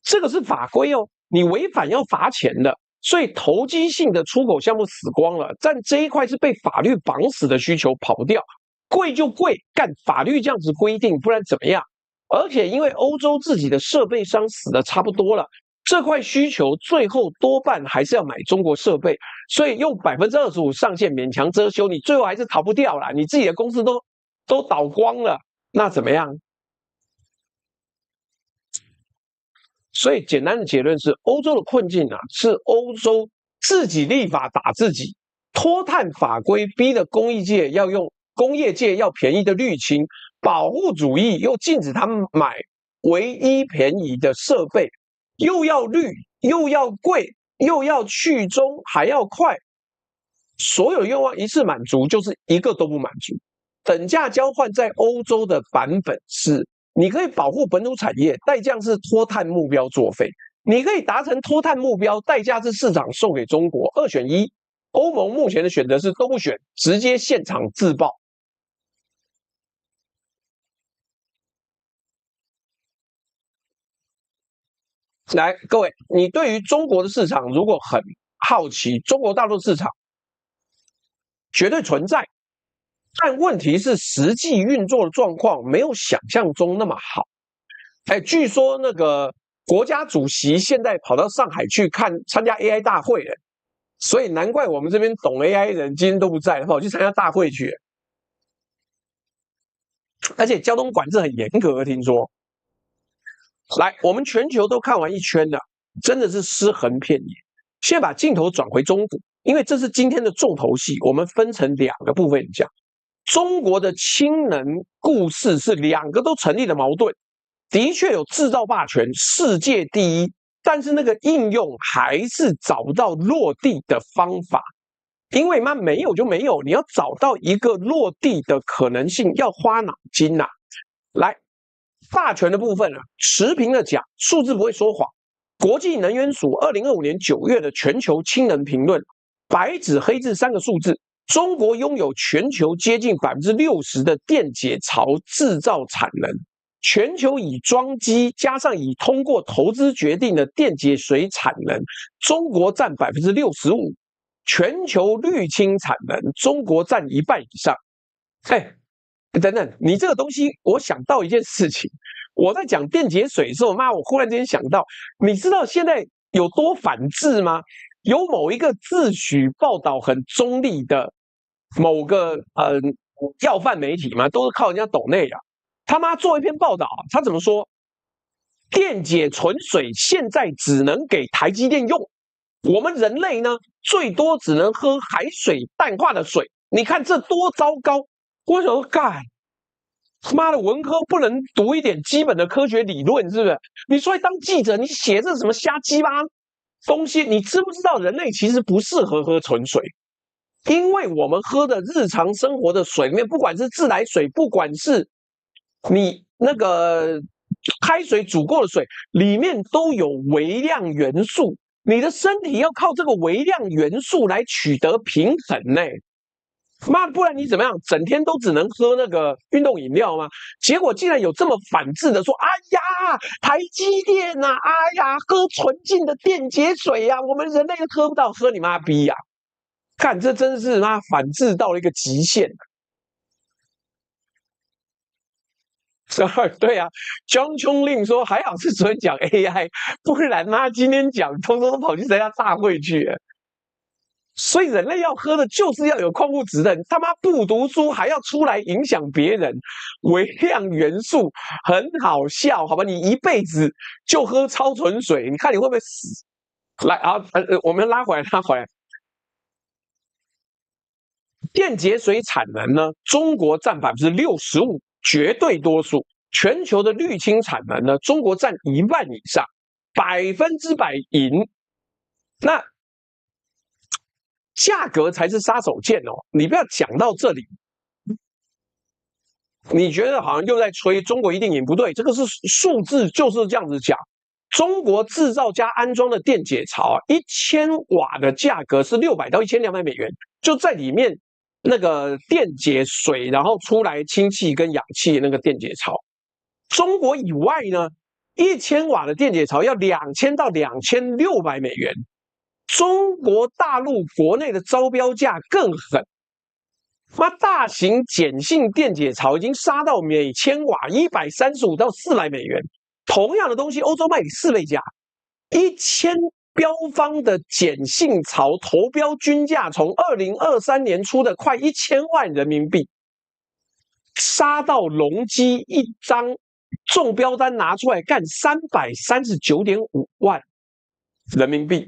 這個是法規哦，你違反要罰錢的。所以投機性的出口項目死光了，但這一塊是被法律綁死的需求跑不掉，貴就貴，幹法律這樣子規定，不然怎麼樣？而且因為歐洲自己的設備商死的差不多了，這塊需求最後多半還是要買中國設備，所以用25%上限勉強遮羞，你最後還是逃不掉啦，你自己的公司都倒光了，那怎麼樣？所以簡單的結論是，歐洲的困境啊，是歐洲自己立法打自己，脫碳法規逼得工業界要便宜的氯氫，保護主義又禁止他們買唯一便宜的設備，又要綠又要貴又要去中還要快，所有願望一次滿足，就是一個都不滿足。等價交換在歐洲的版本是，你可以保護本土產業，代價是脫碳目標作廢；你可以達成脫碳目標，代價是市場送給中國，二選一。歐盟目前的選擇是都不選，直接現場自爆。來，各位，你對於中國的市場如果很好奇，中國大陸市場絕對存在，但問題是實際運作的狀況沒有想象中那麼好。據說那個國家主席現在跑到上海去參加 AI 大會了，所以難怪我們這邊懂 AI 的人今天都不在，跑去參加大會去了。而且交通管制很嚴格，聽說。來，我們全球都看完一圈了，真的是屍橫遍野。現在把鏡頭轉回中國，因為這是今天的重頭戲，我們分成兩個部分講。中國的氫能故事是兩個都成立的矛盾，的確有製造霸權，世界第一，但是那個應用還是找不到落地的方法，因為沒有就沒有，你要找到一個落地的可能性，要花腦筋吶。來。霸權的部分啊，持平的講，數字不會說謊。國際能源署2025年9月的全球氫能評論，白紙黑字3個數字：中國擁有全球接近60%的電解槽製造產能，全球已裝機加上已通過投資決定的電解水產能，中國佔65%；全球氯氫產能，中國佔1半以上。等等，你這個東西，我想到一件事情。我在講電解水的時候，我忽然間想到，你知道現在有多反智嗎？有某一個自詡報道很中立的某個要飯媒體嘛，都是靠人家抖內啊。他媽做一篇報道，他怎麼說？電解純水現在只能給台積電用，我們人類呢，最多只能喝海水淡化的水。你看這多糟糕！我想說，幹，媽的，文科不能讀一點基本的科學理論，是不是？你出來當記者，你寫這什麼瞎雞巴東西？你知不知道人類其實不適合喝純水？因為我們喝的日常生活的水裡面，不管是自來水，不管是你那個開水煮過的水，裡面都有微量元素。你的身體要靠這個微量元素來取得平衡呢。媽，不然你怎麼樣？整天都只能喝那個運動飲料嗎？結果竟然有這麼反智的說：“哎呀，台積電吶，哎呀，喝純淨的電解水呀，我們人類都喝不到，喝你媽逼呀！”看，這真是媽反智到了一個極限。對啊，江秋令說還好是昨天講 AI， 不然媽今天講通通都跑去參加大會去了。所以人類要喝的就是要有礦物質的，你他媽不讀書還要出來影響別人，微量元素很好笑，好吧？你一輩子就喝超純水，你看你會不會死？來啊，我們拉回來，電解水產能呢？中國佔65%，絕對多數。全球的氯氫產能呢？中國佔1萬以上，100%贏。那價格才是殺手鐧哦！你不要講到這裡，你覺得好像又在吹中國一定贏，不對，這個是數字就是這樣子講。中國製造加安裝的電解槽1000瓦的價格是600到1200美元，就在裡面那個電解水，然後出來氢氣跟氧氣的那個電解槽。中國以外呢，1000瓦的電解槽要2000到2600美元。中國大陸國內的招標價更狠，大型鹼性電解槽已經殺到每千瓦135到400美元。同樣的東西，歐洲賣你4倍價，1000標方的鹼性槽投標均價從2023年初的快1000萬人民幣，殺到隆基一張中標單拿出來幹339.5萬人民幣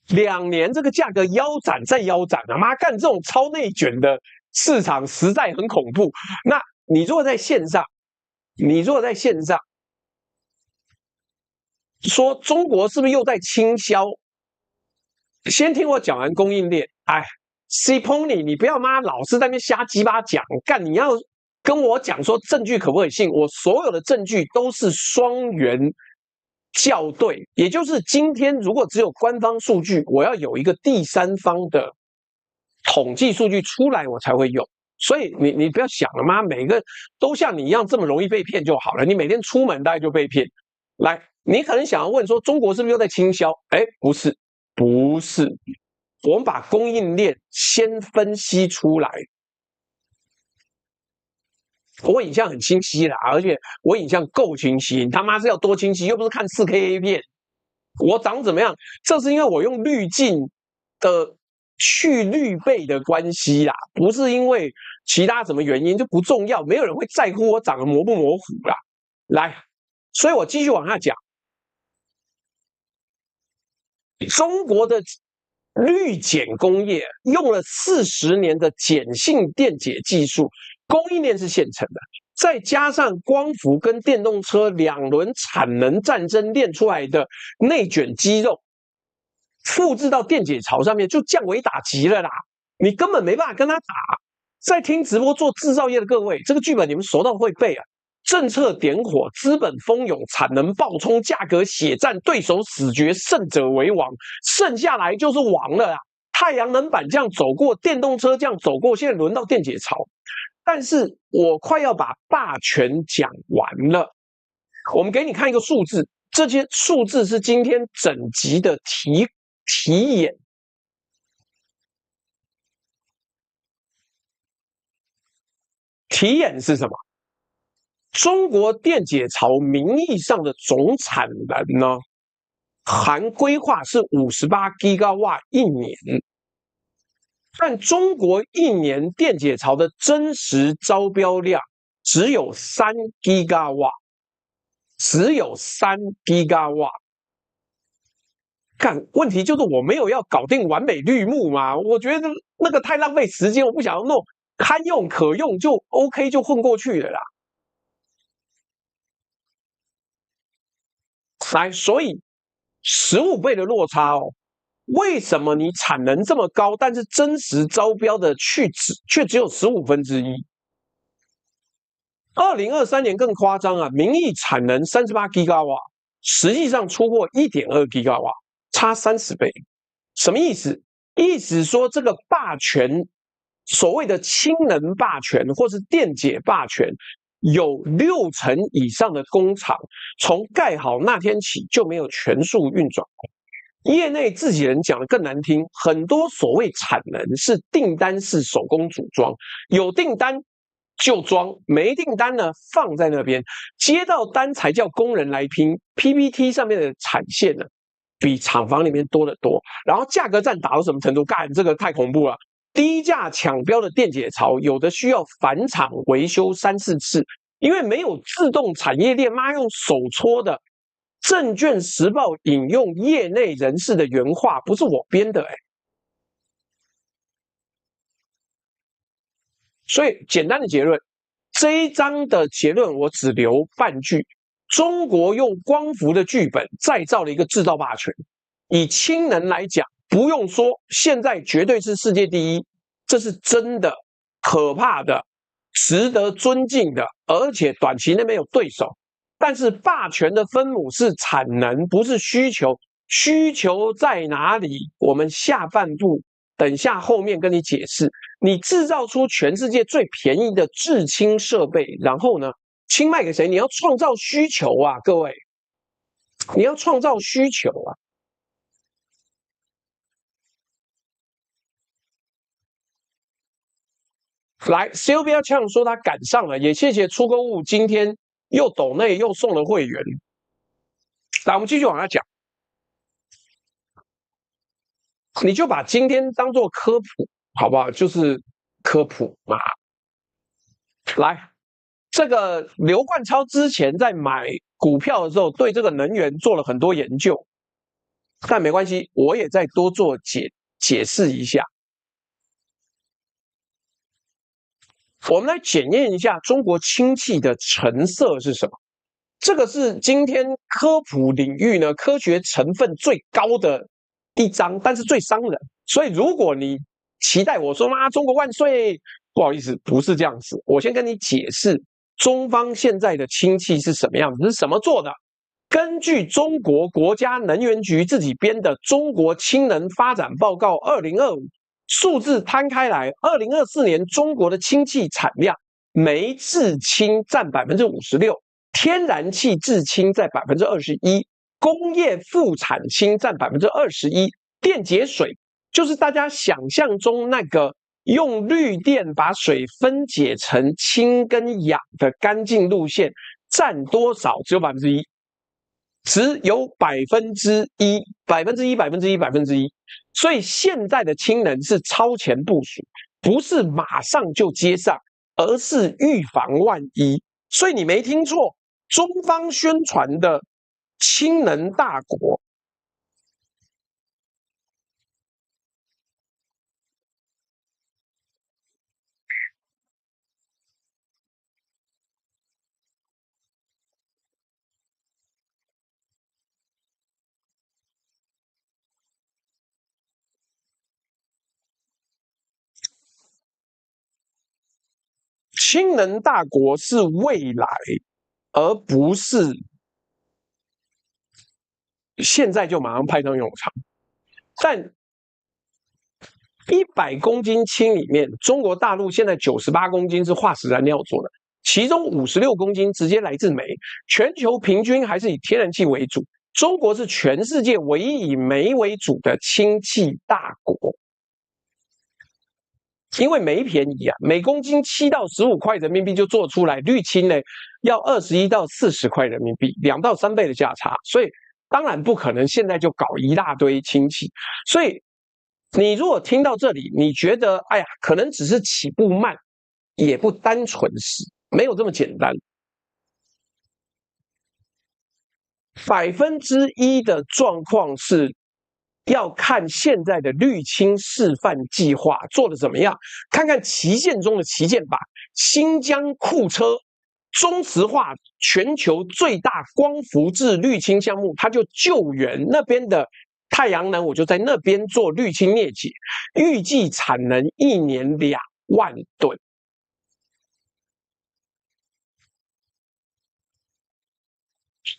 ，2年這個價格腰斬再腰斬啊！媽幹，這種超內卷的市場實在很恐怖。那你如果在線上，說中國是不是又在傾銷？先聽我講完供應鏈。哎 ，C Pony， 你不要媽老是在那邊瞎雞巴講，幹你要跟我講說證據可不可以信？我所有的證據都是雙元校對，也就是今天如果只有官方數据，我要有一個第三方的統計數據出來，我才會用。所以你不要想了，媽，每個都像你一樣這麼容易被騙就好了。你每天出門大概就被騙。來，你可能想要問說，中國是不是又在傾銷？哎，不是，我們把供應鏈先分析出來。我影像很清晰啦，而且我影像夠清晰。你他媽是要多清晰？又不是看4K A 片。我長怎麼樣？這是因為我用濾鏡的去濾倍的關係啦，不是因為其他什麼原因，就不重要，沒有人會在乎我長得模不模糊啦。來，所以我繼續往下講。中國的濾鹼工業用了40年的鹼性電解技術，供應鏈是現成的，再加上光伏跟電動車兩輪產能戰爭練出來的內卷肌肉，複製到電解槽上面就降維打擊了啦！你根本沒辦法跟他打。在聽直播做製造業的各位，這個劇本你們熟到會背啊！政策點火，資本蜂擁，產能暴衝，價格血戰，對手死絕，勝者為王，剩下來就是王了啦！太陽能板這樣走過，電動車這樣走過，現在輪到電解槽。但是我快要把霸權講完了，我們給你看一個數字，這些數字是今天整集的題眼。題眼是什麼？中國電解槽名義上的總產能呢，含規劃是58 GW 一年，但中國一年電解槽的真實招標量只有3 GW， 只有3 GW。看，問題就是我沒有要搞定完美綠幕嘛，我覺得那個太浪費時間，我不想要弄，堪用可用就 OK 就混過去了啦。來，所以15倍的落差哦，為什麼你產能這麼高，但是真實招標的卻只有1/15？ 2023年更誇張啊，名義產能38 GW， 實際上出貨1.2 GW， 差30倍。什麼意思？意思說這個霸權，所謂的氫能霸權或是電解霸權，有60%以上的工厂從蓋好那天起就沒有全數運轉。業內自己人講的更難聽，很多所謂產能是訂單式手工組裝，有訂單就裝，沒訂單呢放在那邊，接到單才叫工人來拼。PPT 上面的產線呢，比廠房裡面多得多。然後價格戰打到什麼程度？幹，這個太恐怖了。低價搶標的電解槽，有的需要返廠維修3、4次，因為沒有自動產業鏈，媽用手搓的。證券時報引用業內人士的原話，不是我編的所以簡單的結論，這一章的結論我只留半句：中國用光伏的劇本再造了一個制造霸權。以氫能來講，不用說，現在絕對是世界第一。這是真的可怕的，值得尊敬的，而且短期內沒有對手。但是霸权的分母是產能，不是需求。需求在哪裡？我們下半部等下後面跟你解釋。你制造出全世界最便宜的制氫設備，然後呢，氫賣給誰？你要創造需求啊，各位，你要創造需求啊。來 ，Sylvia Chang 說他趕上了，也謝謝出購物今天又抖內又送了會員。來，我們繼續往下講。你就把今天當做科普，好不好？就是科普嘛。來，這個劉冠超之前在買股票的時候，對這個能源做了很多研究，但沒關係，我也再多做解釋一下。我們來檢驗一下中國氫氣的成色是什麼？這個是今天科普領域呢科學成分最高的一章，但是最傷人。所以如果你期待我說中國萬歲，不好意思，不是這樣子。我先跟你解釋中方現在的氫氣是什麼樣子，是什麼做的。根據中国國家能源局自己編的《中國氫能發展報告2025》，數字攤開來，2024年中國的氫氣產量，煤制氫占56%，天然氣制氫在21%，工業副產氫占21%，電解水就是大家想象中那個用綠電把水分解成氫跟氧的乾淨路線占多少？只有1%，只有1%，1%，1%。所以現在的氢能是超前部署，不是馬上就接上，而是預防萬一。所以你沒聽錯，中方宣傳的氫能大國，氢能大国是未来，而不是现在就马上派上用场。但100公斤氢裡面，中国大陸現在98公斤是化石燃料做的，其中56公斤直接來自煤。全球平均還是以天然氣為主，中國是全世界唯一以煤為主的氫氣大國。因為煤便宜啊，每公斤7到15塊人民幣就做出來，綠氫呢要21到40塊人民幣，2到3倍的價差，所以當然不可能現在就搞一大堆氫氣。所以你如果听到這裡，你覺得哎呀，可能只是起步慢，也不單純是，沒有這麼簡單。1%的狀況是要看現在的綠氫示範計劃做得怎麼樣，看看旗艦中的旗艦吧。新疆庫車中石化全球最大光伏制綠氫項目，它就救援那邊的太陽能，我就在那邊做綠氫裂解，預計產能1年2萬噸。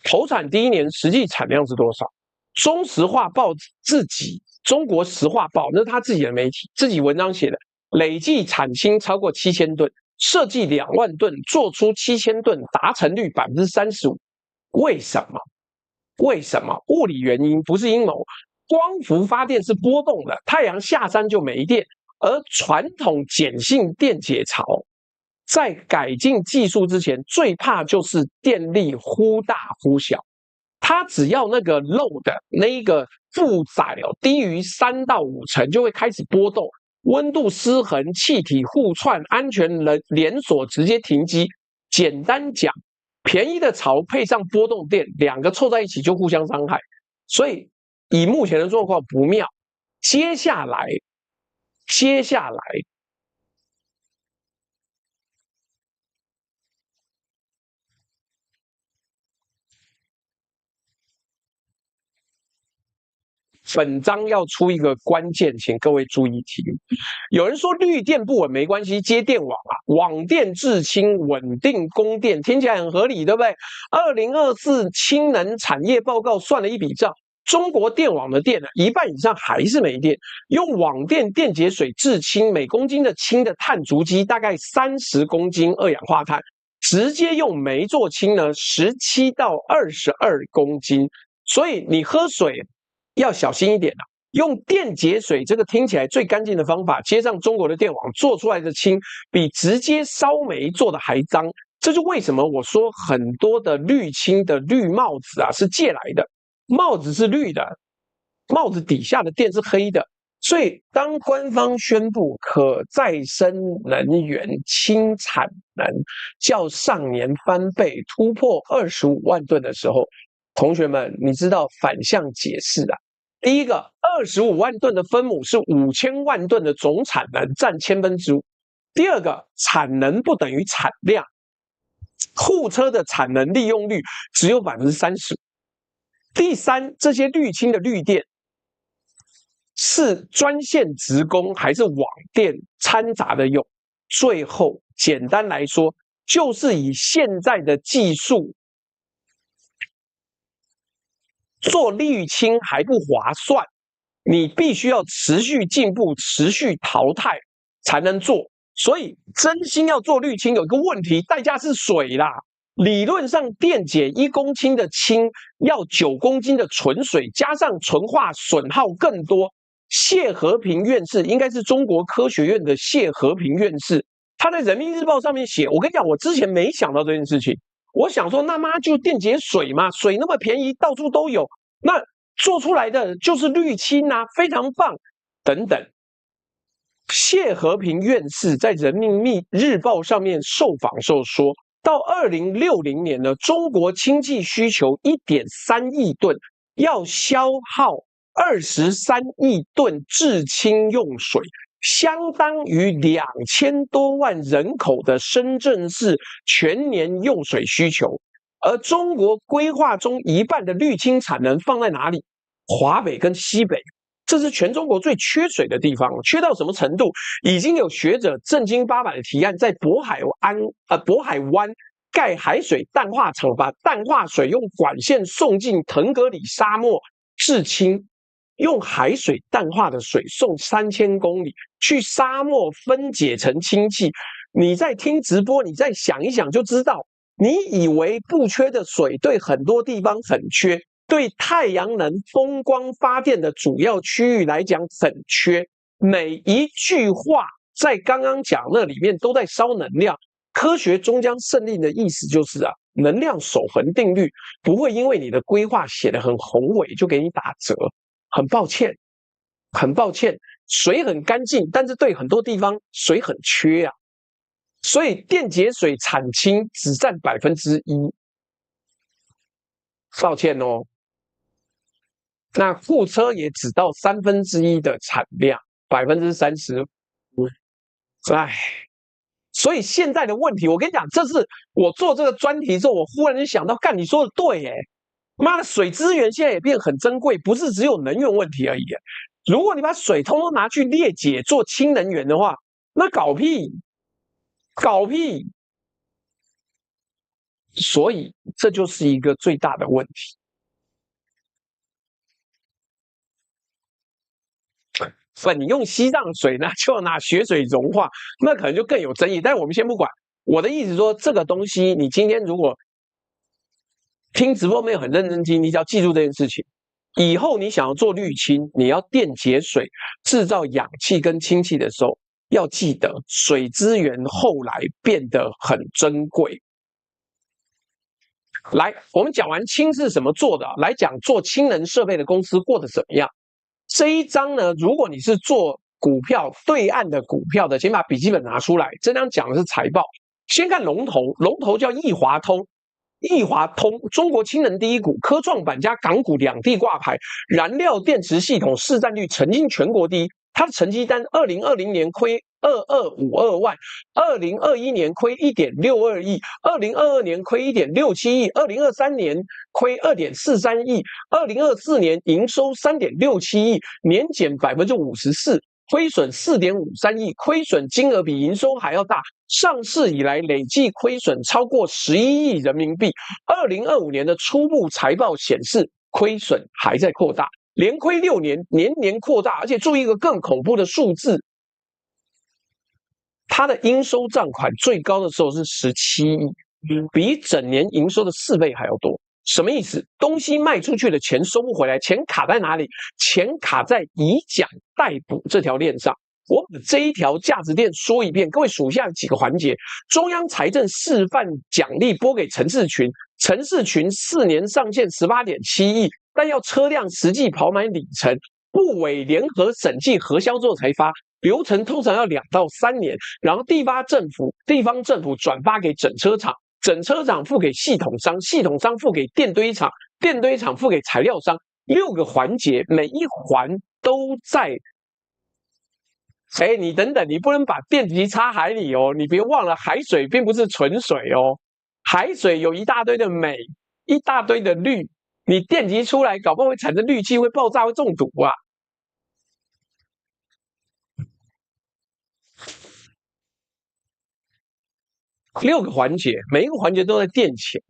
投產第1年實際產量是多少？中石化報自己，中國石化報那是他自己的媒體，自己文章寫的，累計產氫超過7000噸，設計2萬噸，做出7000噸，達成率35%。為什麼？為什麼？物理原因，不是陰謀。光伏發電是波動的，太陽下山就沒電，而傳統鹼性電解槽在改進技術之前，最怕就是電力忽大忽小。它只要那個 load 那一個負載低於3到5成，就會開始波動，溫度失衡，氣體互竄，安全連鎖直接停機。簡單講，便宜的槽配上波動電，兩個湊在一起就互相傷害。所以以目前的狀況不妙。接下來。本章要出一個關鍵，請各位注意聽。有人說綠電不穩沒關係，接電網啊，網電至輕，穩定供電，聽起來很合理，對不對？2024氫能產業報告算了一筆賬，中國電網的電呢，一半以上還是沒電。用網電電解水制氫，每公斤的氫的碳足跡大概30公斤二氧化碳，直接用煤做氫呢，17到22公斤。所以你喝水要小心一點啊，用電解水這個聽起來最乾淨的方法，接上中國的電網做出來的氫，比直接燒煤做的還髒。這就為什麼我說很多的綠氫的綠帽子啊是借來的，帽子是綠的，帽子底下的電是黑的。所以當官方宣布可再生能源氫產能較上年翻倍，突破25萬噸的時候，同學們，你知道反向解釋啊？第一個，25萬噸的分母是5000萬噸的總產能，佔5%。第二個，產能不等於產量，貨車的產能利用率只有30%。第三，這些綠氫的綠電是專線直供還是網電摻雜的用？最後，簡單來說，就是以現在的技術做綠氫還不划算，你必須要持續進步、持續淘汰才能做。所以真心要做綠氫有一個問題，代價是水啦。理論上電解1公斤的氫要9公斤的純水，加上純化損耗更多。謝和平院士應該是中國科學院的謝和平院士，他在人民日報上面寫，我跟你講，我之前沒想到這件事情。我想說，那媽就電解水嘛，水那麼便宜，到處都有，那做出來的就是綠氫啊，非常棒，等等。謝和平院士在人民日報上面受訪時候說，到2060年呢，中國氫氣需求1.3億噸，要消耗23億噸制氫用水，相當於2000多萬人口的深圳市全年用水需求。而中國規劃中一半的綠氫產能放在哪裡？華北跟西北，這是全中國最缺水的地方，缺到什麼程度？已經有學者正經八百的提案，在渤海灣蓋海水淡化廠，把淡化水用管線送進騰格里沙漠制氫。用海水淡化的水送3000公里去沙漠分解成氫氣。你在聽直播，你再想一想就知道，你以為不缺的水，對很多地方很缺，對太陽能風光發電的主要區域來講很缺。每一句話在剛剛講那裡面都在燒能量。科學終將勝利的意思就是啊，能量守恆定律不會因為你的規劃寫得很宏偉就給你打折。很抱歉，水很乾淨，但是對很多地方水很缺啊，所以電解水產氫只佔1%，抱歉哦。那貨車也只到1/3的產量，35%。唉，所以現在的問題，我跟你講，這是我做這個專題之後，我忽然就想到，幹，你說的對耶。媽的，水資源現在也變很珍貴，不是只有能源問題而已。如果你把水通通拿去裂解做氫能源的話，那搞屁！所以這就是一個最大的問題。粉用西藏水呢，就要拿雪水融化，那可能就更有爭議。但是我們先不管，我的意思說，這個東西你今天如果聽直播沒有很認真聽，你只要記住這件事情。以後你想要做綠氫，你要電解水製造氧氣跟氫氣的時候，要記得水資源後來變得很珍貴。來，我們講完氫是什麼做的，來講做氫能設備的公司過得怎麼樣。這一章呢，如果你是做股票對岸的股票的，請把筆記本拿出來。這張講的是財報，先看龍頭叫易華通。易華通，中國氫能第一股，科創板加港股兩地掛牌，燃料電池系統市占率曾經全國第一。它的成績單，2020年虧2252萬，2021年虧1.62億，2022年虧1.67億，2023年虧2.43億，2024年營收3.67億，年減54%。虧損4.53億，虧損金額比營收還要大。上市以來累計虧損超過11億人民幣。2025年的初步財報顯示，虧損還在擴大，連虧6年，年年擴大。而且注意一個更恐怖的數字，它的應收賬款最高的時候是17億，比整年營收的4倍還要多。什麼意思？東西賣出去的錢收不回來，錢卡在哪裡？錢卡在以獎代補這條鏈上。我把這一條價值鏈說一遍，各位數下幾個環節：中央財政示範獎勵撥給陳士群，陳士群4年上限18.7億，但要車輛實際跑滿里程，部委聯合審計核銷之後才發，流程通常要2到3年，然後地方政府轉發給整車廠。整車廠付給系統商，系統商付給電堆廠，電堆廠付給材料商，6個環節，每一環都在。你等等，你不能把電極插海裡哦，你別忘了海水並不是純水哦，海水有一大堆的鎂，一大堆的氯，你電極出來，搞不好會產生氯氣，會爆炸，會中毒啊。6個環節，每一個環節都在墊錢。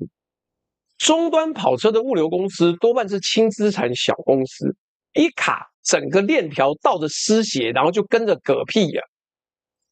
終端跑車的物流公司多半是輕資產小公司，一卡整個鏈條倒着失血，然後就跟着嗝屁了。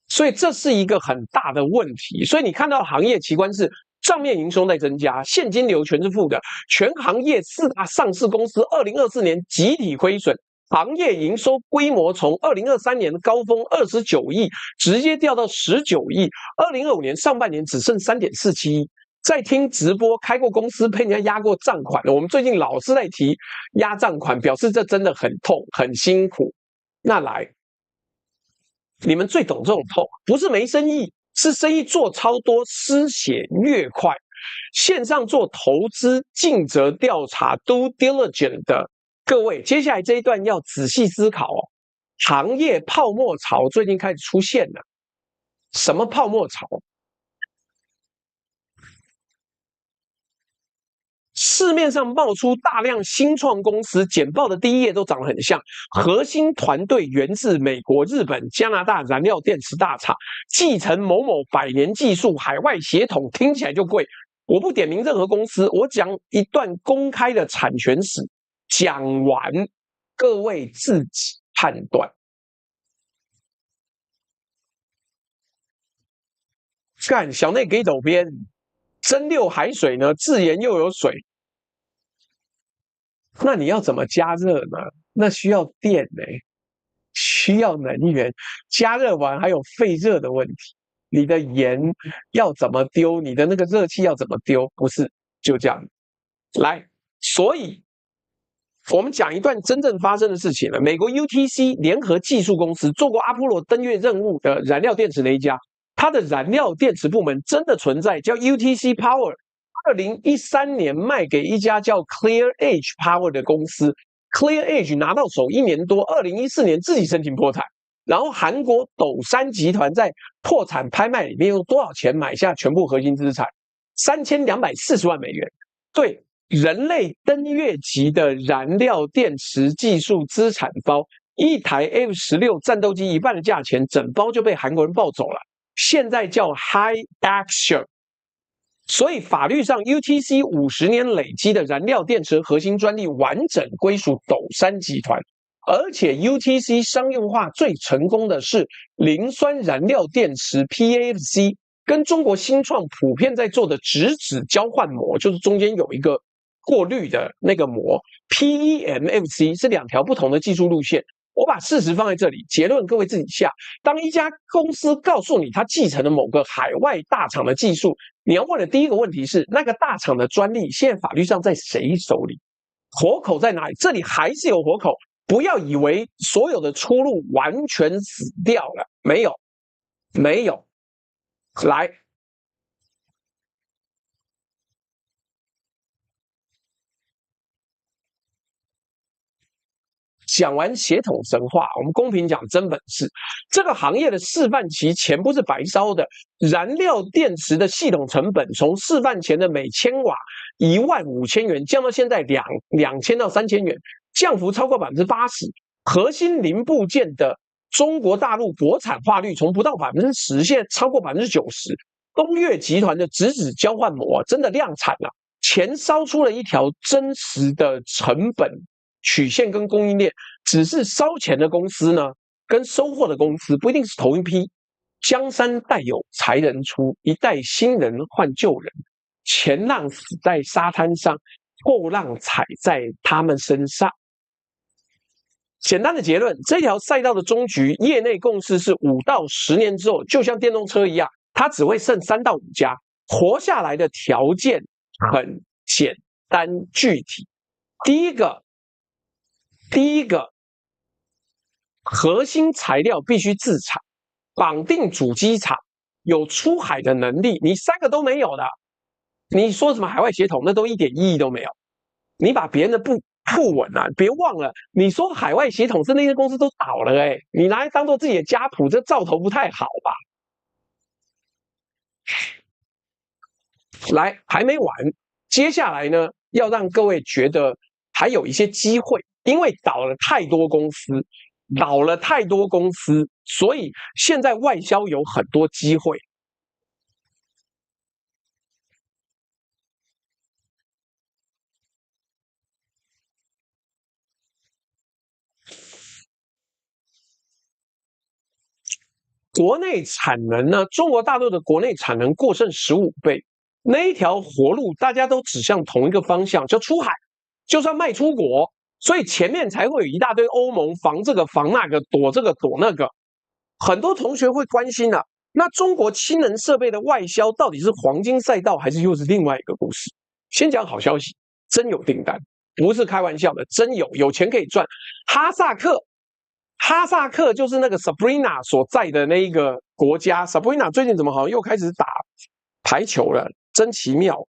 所以這是一個很大的問題。所以你看到行業奇觀是賬面營收在增加，現金流全是負的，全行業4大上市公司2024年集體虧損。行業營收規模從2023年的高峰29億直接掉到19億，2025年上半年只剩3.47億。在聽直播開過公司被人家壓過賬款，我們最近老是在提壓賬款，表示這真的很痛很辛苦。那來，你們最懂這種痛，不是沒生意，是生意做超多，失血越快。線上做投資盡責調查 due diligence 的各位，接下來這一段要仔細思考哦。行業泡沫潮最近開始出現了。什麼泡沫潮？市面上冒出大量新創公司，簡報的第一頁都長得很像。核心團隊源自美國、日本、加拿大燃料電池大廠，繼承某某100年技術，海外協同，聽起來就貴。我不點名任何公司，我講一段公開的產權史。講完，各位自己判斷。幹，小內給走邊，蒸餾海水呢，自研又有水，那你要怎麼加熱呢？那需要電呢，需要能源，加熱完還有廢熱的問題。你的鹽要怎麼丟？你的那個熱氣要怎麼丟？不是就這樣來，所以。我們講一段真正發生的事情了。美國 UTC 聯合技術公司做過阿波羅登月任務的燃料電池那一家，它的燃料電池部門真的存在，叫 UTC Power。2013年賣給一家叫 ClearEdge Power 的公司 ，ClearEdge 拿到手1年多，2014年自己申請破產。然後韓國斗山集團在破產拍賣裡面用多少錢買下全部核心資產？3240萬美元。對。人類登月級的燃料電池技術資產包，一台 F-16戰鬥機一半的價錢，整包就被韓國人抱走了。現在叫 High Action。所以法律上 UTC 50年累積的燃料電池核心專利完整歸屬斗山集團，而且 UTC 商用化最成功的是磷酸燃料電池 PAFC， 跟中國新創普遍在做的质子交換膜，就是中間有一個過濾的那個膜 PEMFC 是2條不同的技術路線。我把事實放在這裡，結論各位自己下。當一家公司告訴你它繼承了某個海外大廠的技術，你要問的第一個問題是，那個大廠的專利現在法律上在誰手裡？活口在哪裡？這裡還是有活口，不要以為所有的出路完全死掉了，沒有，沒有。來。講完血統神話，我們公平講真本事。這個行業的示範期錢不是白燒的，燃料電池的系統成本從示範前的每千瓦15000元降到現在2000到3000元，降幅超過80%。核心零部件的中国大陸國產化率從不到10%，現在超過90%。東岳集團的直指交換膜真的量產了，錢燒出了一條真實的成本曲線跟供應鏈，只是燒錢的公司呢，跟收貨的公司不一定是同一批。江山代有才人出，一代新人換舊人，前浪死在沙灘上，後浪踩在他們身上。簡單的結論，這條賽道的終局，業內共識是5到10年之後，就像電動車一樣，它只會剩3到5家，活下來的條件很簡單具體。第一個，核心材料必須自產，綁定主機廠，有出海的能力。你3個都沒有的，你說什麼海外協同，那都一點意義都沒有。你把別人的鋪穩啊，別忘了，你說海外協同是那些公司都倒了你拿來當做自己的家譜，這兆頭不太好吧？來，還沒完，接下來呢，要讓各位覺得還有一些機會，因為倒了太多公司，所以現在外銷有很多機會。国內產能呢？中國大陸的國內產能過剩15倍，那一條活路大家都指向同一個方向，叫出海，就是要賣出國，所以前面才會有一大堆歐盟防這個防那個，躲這個躲那個。很多同學會關心啊，那中國氫能設備的外銷到底是黃金賽道，還是又是另外一個故事？先講好消息，真有訂單，不是開玩笑的，真有錢可以賺。哈薩克就是那個 Sabrina 所在的那一個國家。Sabrina 最近怎麼好像又開始打排球了，真奇妙。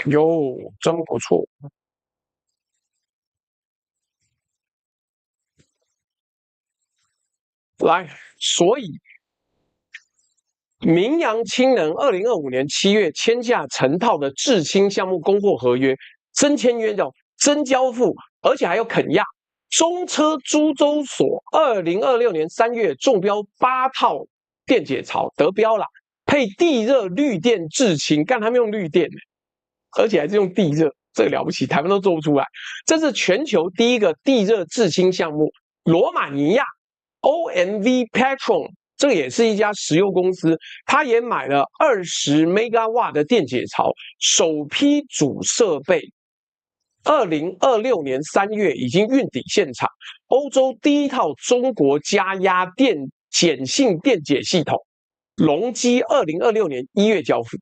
喲，真不錯。來，所以明揚氫能2025年7月簽下成套的制氫項目供貨合約，真簽約叫真交付，而且還有肯亞中車株洲所2026年3月中標8套電解槽得標了，配地熱綠電制氫，幹他們用綠電而且還是用地熱，這個了不起，台灣都做不出來。這是全球第一個地熱制氫項目。羅馬尼亞 OMV Petrom 這個也是一家石油公司，他也買了20 megawatt 的電解槽，首批主設備2026年3月已經運抵現場。歐洲第一套中國加壓鹼性電解系統，隆基2026年1月交付。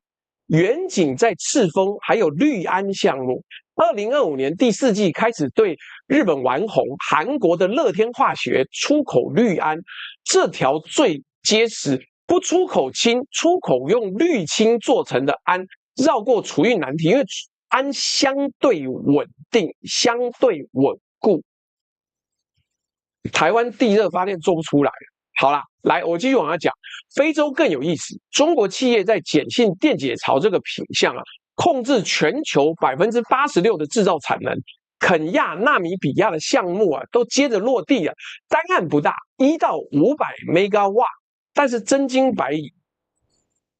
遠景在赤峰還有綠安項目，2025年第4季開始對日本丸紅、韓國的樂天化學出口綠安，這條最結實，不出口氫，出口用綠氫做成的安，繞過儲運難題，因為安相對穩定、相對穩固，台灣地熱發電做不出來。好啦，來，我繼續往下講。非洲更有意思，中國企業在鹼性電解槽這個品項控制全球86%的製造產能。肯亞、納米比亞的項目都接着落地了，單案不大，1到500 megawatt， 但是真金白銀。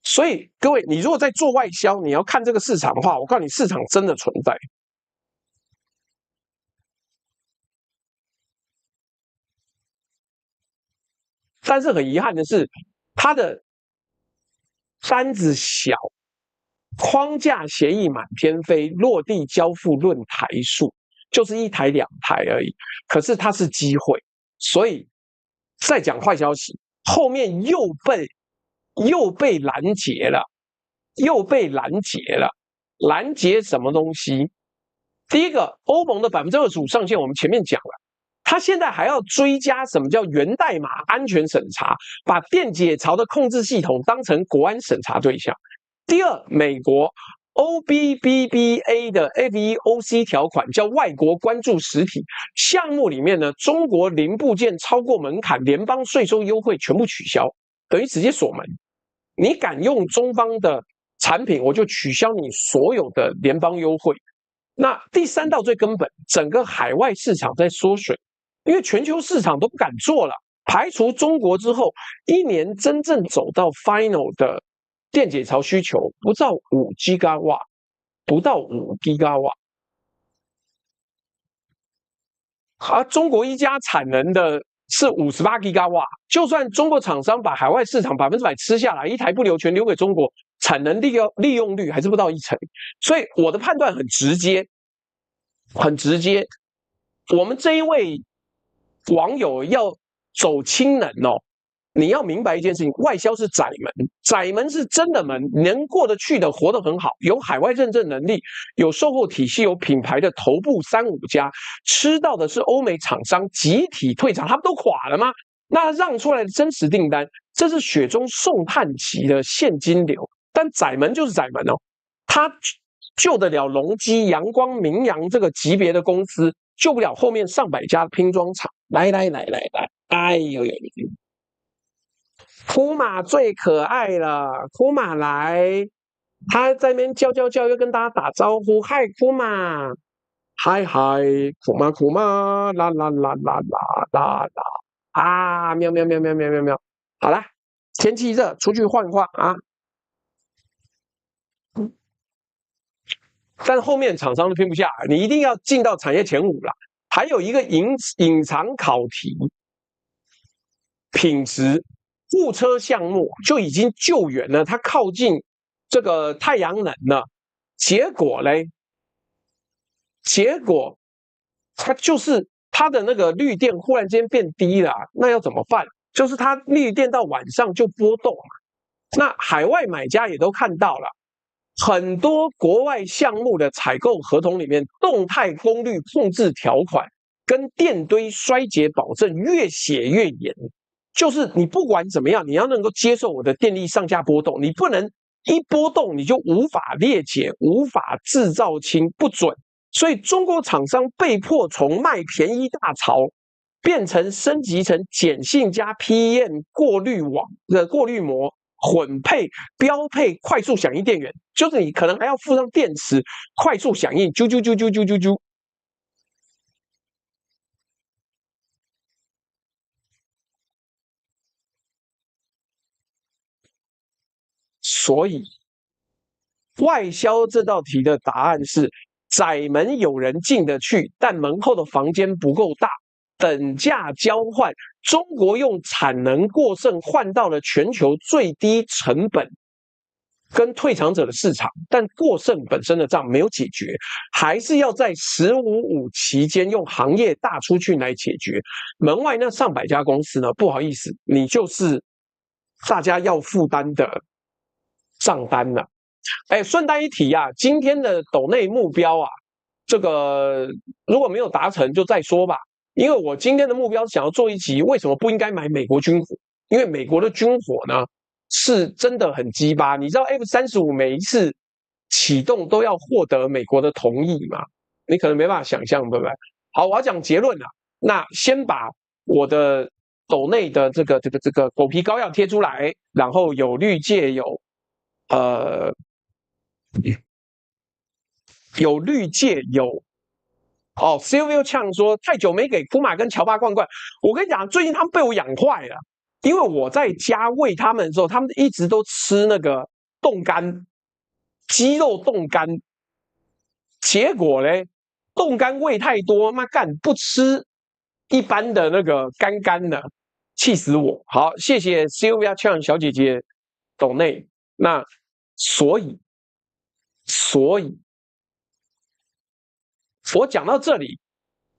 所以各位，你如果在做外銷，你要看這個市場的話，我告訴你，市场真的存在。但是很遺憾的是，它的單子小，框架協議滿天飛，落地交付論台數。就是1台2台而已。可是它是機會，所以再講壞消息，後面又被攔截了，攔截什麼東西？第一個，歐盟的25%上限，我們前面講了，他現在還要追加什麼叫源代碼安全審查，把電解槽的控制系統當成國安審查對象。第二，美國 OBBBA 的 FEOC 條款叫外國關注實體項目裡面呢，中國零部件超過門檻，聯邦稅收優惠全部取消，等於直接鎖門。你敢用中方的產品，我就取消你所有的聯邦優惠。那第三道最根本，整個海外市場在縮水，因為全球市場都不敢做了。排除中國之後，一年真正走到 final 的電解槽需求不到5 GW， 不到5 GW。而中國一家產能的是58 GW， 就算中國廠商把海外市场100%吃下來，一台不留全留給中国，產能利用率還是不到1成。所以我的判斷很直接，我們這一位網友要走氢能哦，你要明白一件事情，外銷是窄門是真的门，能過得去的活得很好，有海外認證能力，有售后體系，有品牌的頭部3、5家，吃到的是歐美廠商集體退場，他們都垮了嗎？那讓出來的真實訂單，這是雪中送炭級的現金流。但窄門就是窄门哦，它救得了隆基、陽光、明陽這個級別的公司，救不了後面上百家拼裝廠。來，哎呦，庫瑪最可愛了，庫瑪來，他在那邊叫，又跟大家打招呼，嗨，庫瑪，嗨，庫瑪，啦，啊，喵，好啦，天氣熱，出去晃晃啊。但後面廠商都拼不下，你一定要進到產業前5啦。還有一個隱藏考題，品質護車項目就已經救援了，它靠近這個太陽能了，結果它就是它的那個綠電忽然間變低了，那要怎麼辦？就是它綠電到晚上就波動嘛。那海外買家也都看到了。很多國外項目的採購合同裡面，動態功率控制條款跟電堆衰竭保證越寫越嚴，就是你不管怎麼樣，你要能夠接受我的電力上下波動，你不能一波動你就無法裂解、無法制造氢，不准。所以中國廠商被迫從賣便宜大槽變成升級成鹼性加 PEM 過濾膜。混配標配快速響應電源，就是你可能還要附上電池，快速響應，啾。所以外銷這道題的答案是：窄門有人進得去，但門後的房間不夠大。等價交換，中國用產能過剩換到了全球最低成本跟退場者的市場，但過剩本身的賬沒有解決，還是要在15.5期間用行業大出去來解決。門外那上百家公司呢，不好意思，你就是大家要負擔的賬單了。順帶一提啊，今天的抖內目標啊，這個如果沒有達成就再說吧。因為我今天的目標是想要做一集，為什麼不應該買美國軍火？因為美國的軍火呢是真的很雞巴。你知道 F-35每一次啟動都要獲得美國的同意嗎？你可能沒辦法想象，對不對？好，我要講結論了。那先把我的抖內的這個狗皮膏藥貼出來，然後有綠界有Sylvia Chang 說太久沒給庫瑪跟喬巴罐罐，我跟你講，最近他們被我養壞了，因為我在家餵他們的時候，他們一直都吃那個凍乾雞肉凍乾，結果嘞，凍乾餵太多，媽幹不吃一般的那個乾的，氣死我！好，謝謝 Sylvia Chang 小姐姐抖內，那所以。我講到這裡，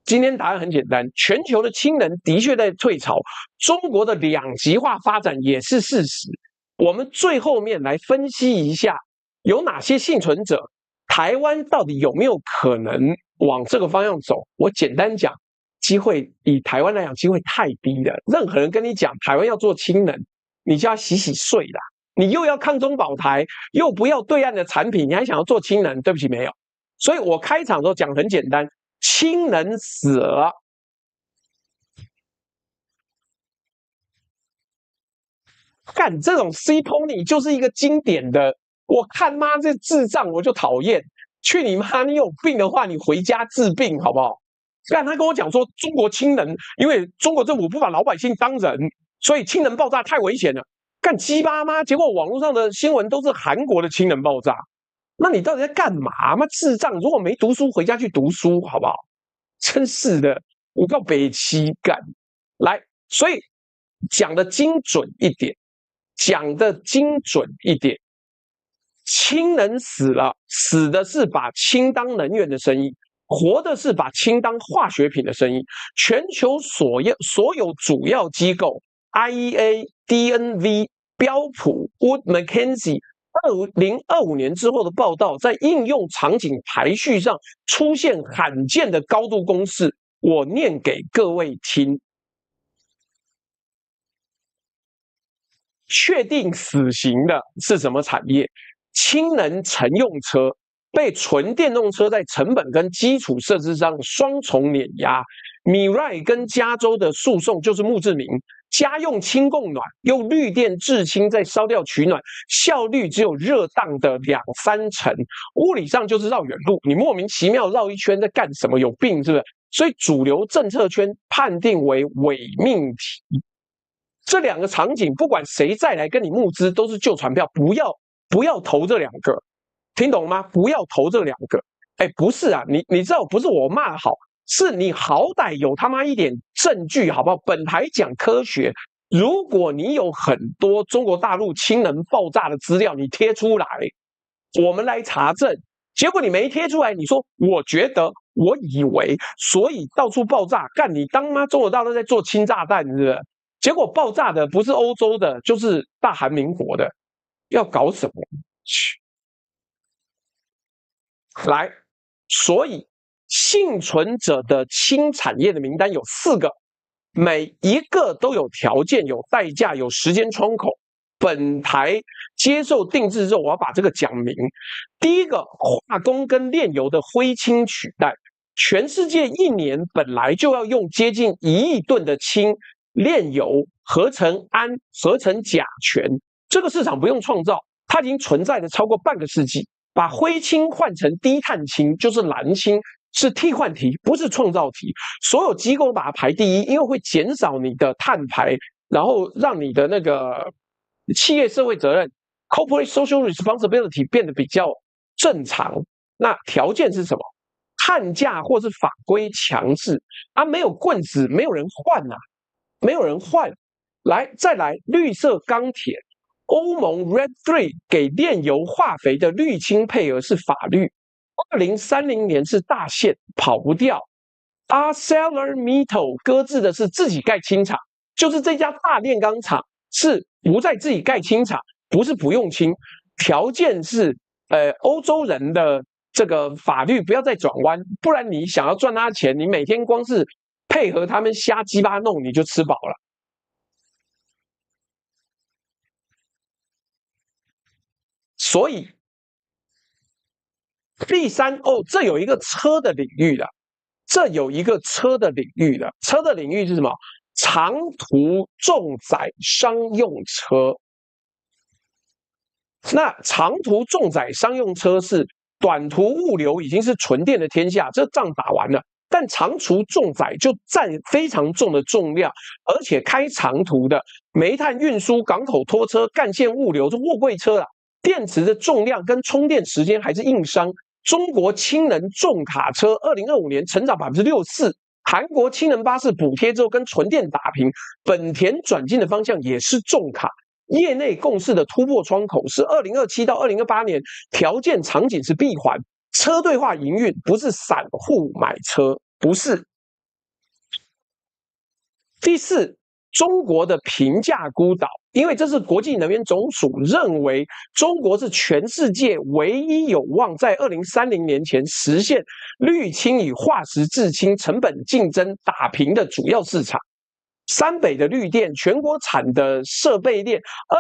今天答案很簡單，全球的氫能的確在退潮，中國的兩極化發展也是事實。我們最後面來分析一下，有哪些倖存者，台灣到底有沒有可能往這個方向走？我簡單講，機會以台灣來講，機會太低了。任何人跟你講台灣要做氫能，你就要洗洗睡啦。你又要抗中保台，又不要對岸的產品，你還想要做氫能？對不起，沒有。所以我開場的時候講很簡單，氫能死了。幹這種 C pony 就是一個經典的，我看媽這智障我就討厭，去你媽！你有病的話，你回家治病好不好？幹他跟我講說中國氫能，因為中國政府不把老百姓當人，所以氫能爆炸太危險了。幹雞巴媽！結果網絡上的新聞都是韓國的氫能爆炸。那你到底在幹嘛？媽智障！如果沒讀書，回家去讀書，好不好？真是的，我告北七幹來，所以講的精準一點，講的精準一點。氫能死了，死的是把氫當能源的生意，活的是把氢当化學品的生意。全球所有主要機構 IEA、DNV、標普、Wood Mackenzie 2025年之後的報道，在應用場景排序上出現罕見的高度共識。我念給各位聽。確定死刑的是什麼產業？氫能乘用車被純電動車在成本跟基礎設施上雙重碾壓。Mirai 跟加州的訴訟就是墓誌銘。家用氫供暖，用綠電制氫再燒掉取暖，效率只有熱當的2-3成，物理上就是繞遠路。你莫名其妙繞一圈在幹什麼？有病是不是？所以主流政策圈判定為偽命題。這兩個場景，不管誰再來跟你募資，都是舊傳票，不要投這兩個，聽懂嗎？不要投這兩個。哎，不是啊，你知道不是我罵好。是你好歹有他媽一點證據好不好？本台講科學，如果你有很多中國大陸氫能爆炸的資料，你貼出來，我們來查證。結果你沒貼出來，你說我覺得、我以為，所以到處爆炸，幹你當媽中國大陸在做氫炸彈是不是？結果爆炸的不是歐洲的，就是大韓民國的，要搞什麼？來，所以。倖存者的氫產業的名單有4個，每一個都有條件、有代價、有時間窗口。本台接受定制之後，我要把這個講明。第一個，化工跟煉油的灰氫取代，全世界一年本來就要用接近1億噸的氫煉油合成氨、合成甲醛，這個市場不用創造，它已經存在了超過半個世紀。把灰氫換成低碳氫，就是藍氫。是替換題，不是創造題。所有機構把它排第一，因為會減少你的碳排，然後讓你的那個企業社會責任 （corporate social responsibility） 變得比較正常。那條件是什麼？碳價或是法規強制啊，沒有棍子，沒有人換啊，沒有人換。來，再來綠色鋼鐵，歐盟 RED III 給煉油化肥的綠氫配額是法律。2030年是大限，跑不掉。ArcelorMittal 擱置的是自己蓋氫廠，就是這家大煉鋼廠是不再自己蓋氫廠，不是不用氫，條件是歐洲人的這個法律不要再轉彎，不然你想要賺他錢，你每天光是配合他們瞎雞巴弄，你就吃飽了。所以。第三這有一個車的領域的，車的領域是什麼？長途重載商用車。那長途重載商用車是短途物流已經是純電的天下，這仗打完了。但長途重載就占非常重的重量，而且開長途的煤炭運輸、港口拖車、幹線物流，這貨櫃車啦。電池的重量跟充電時間還是硬傷。中國氫能重卡車2025年成長64%，韓國氫能巴士補貼之後跟純電打平，本田轉進的方向也是重卡。業內共識的突破窗口是2027到2028年，條件場景是閉環，車隊化營運不是散戶買車，不是。第四，中國的平價孤島，因為這是國際能源總署認為中國是全世界唯一有望在2030年前實現綠氫與化石制氫成本競爭打平的主要市場。三北的綠電，全國產的設備鏈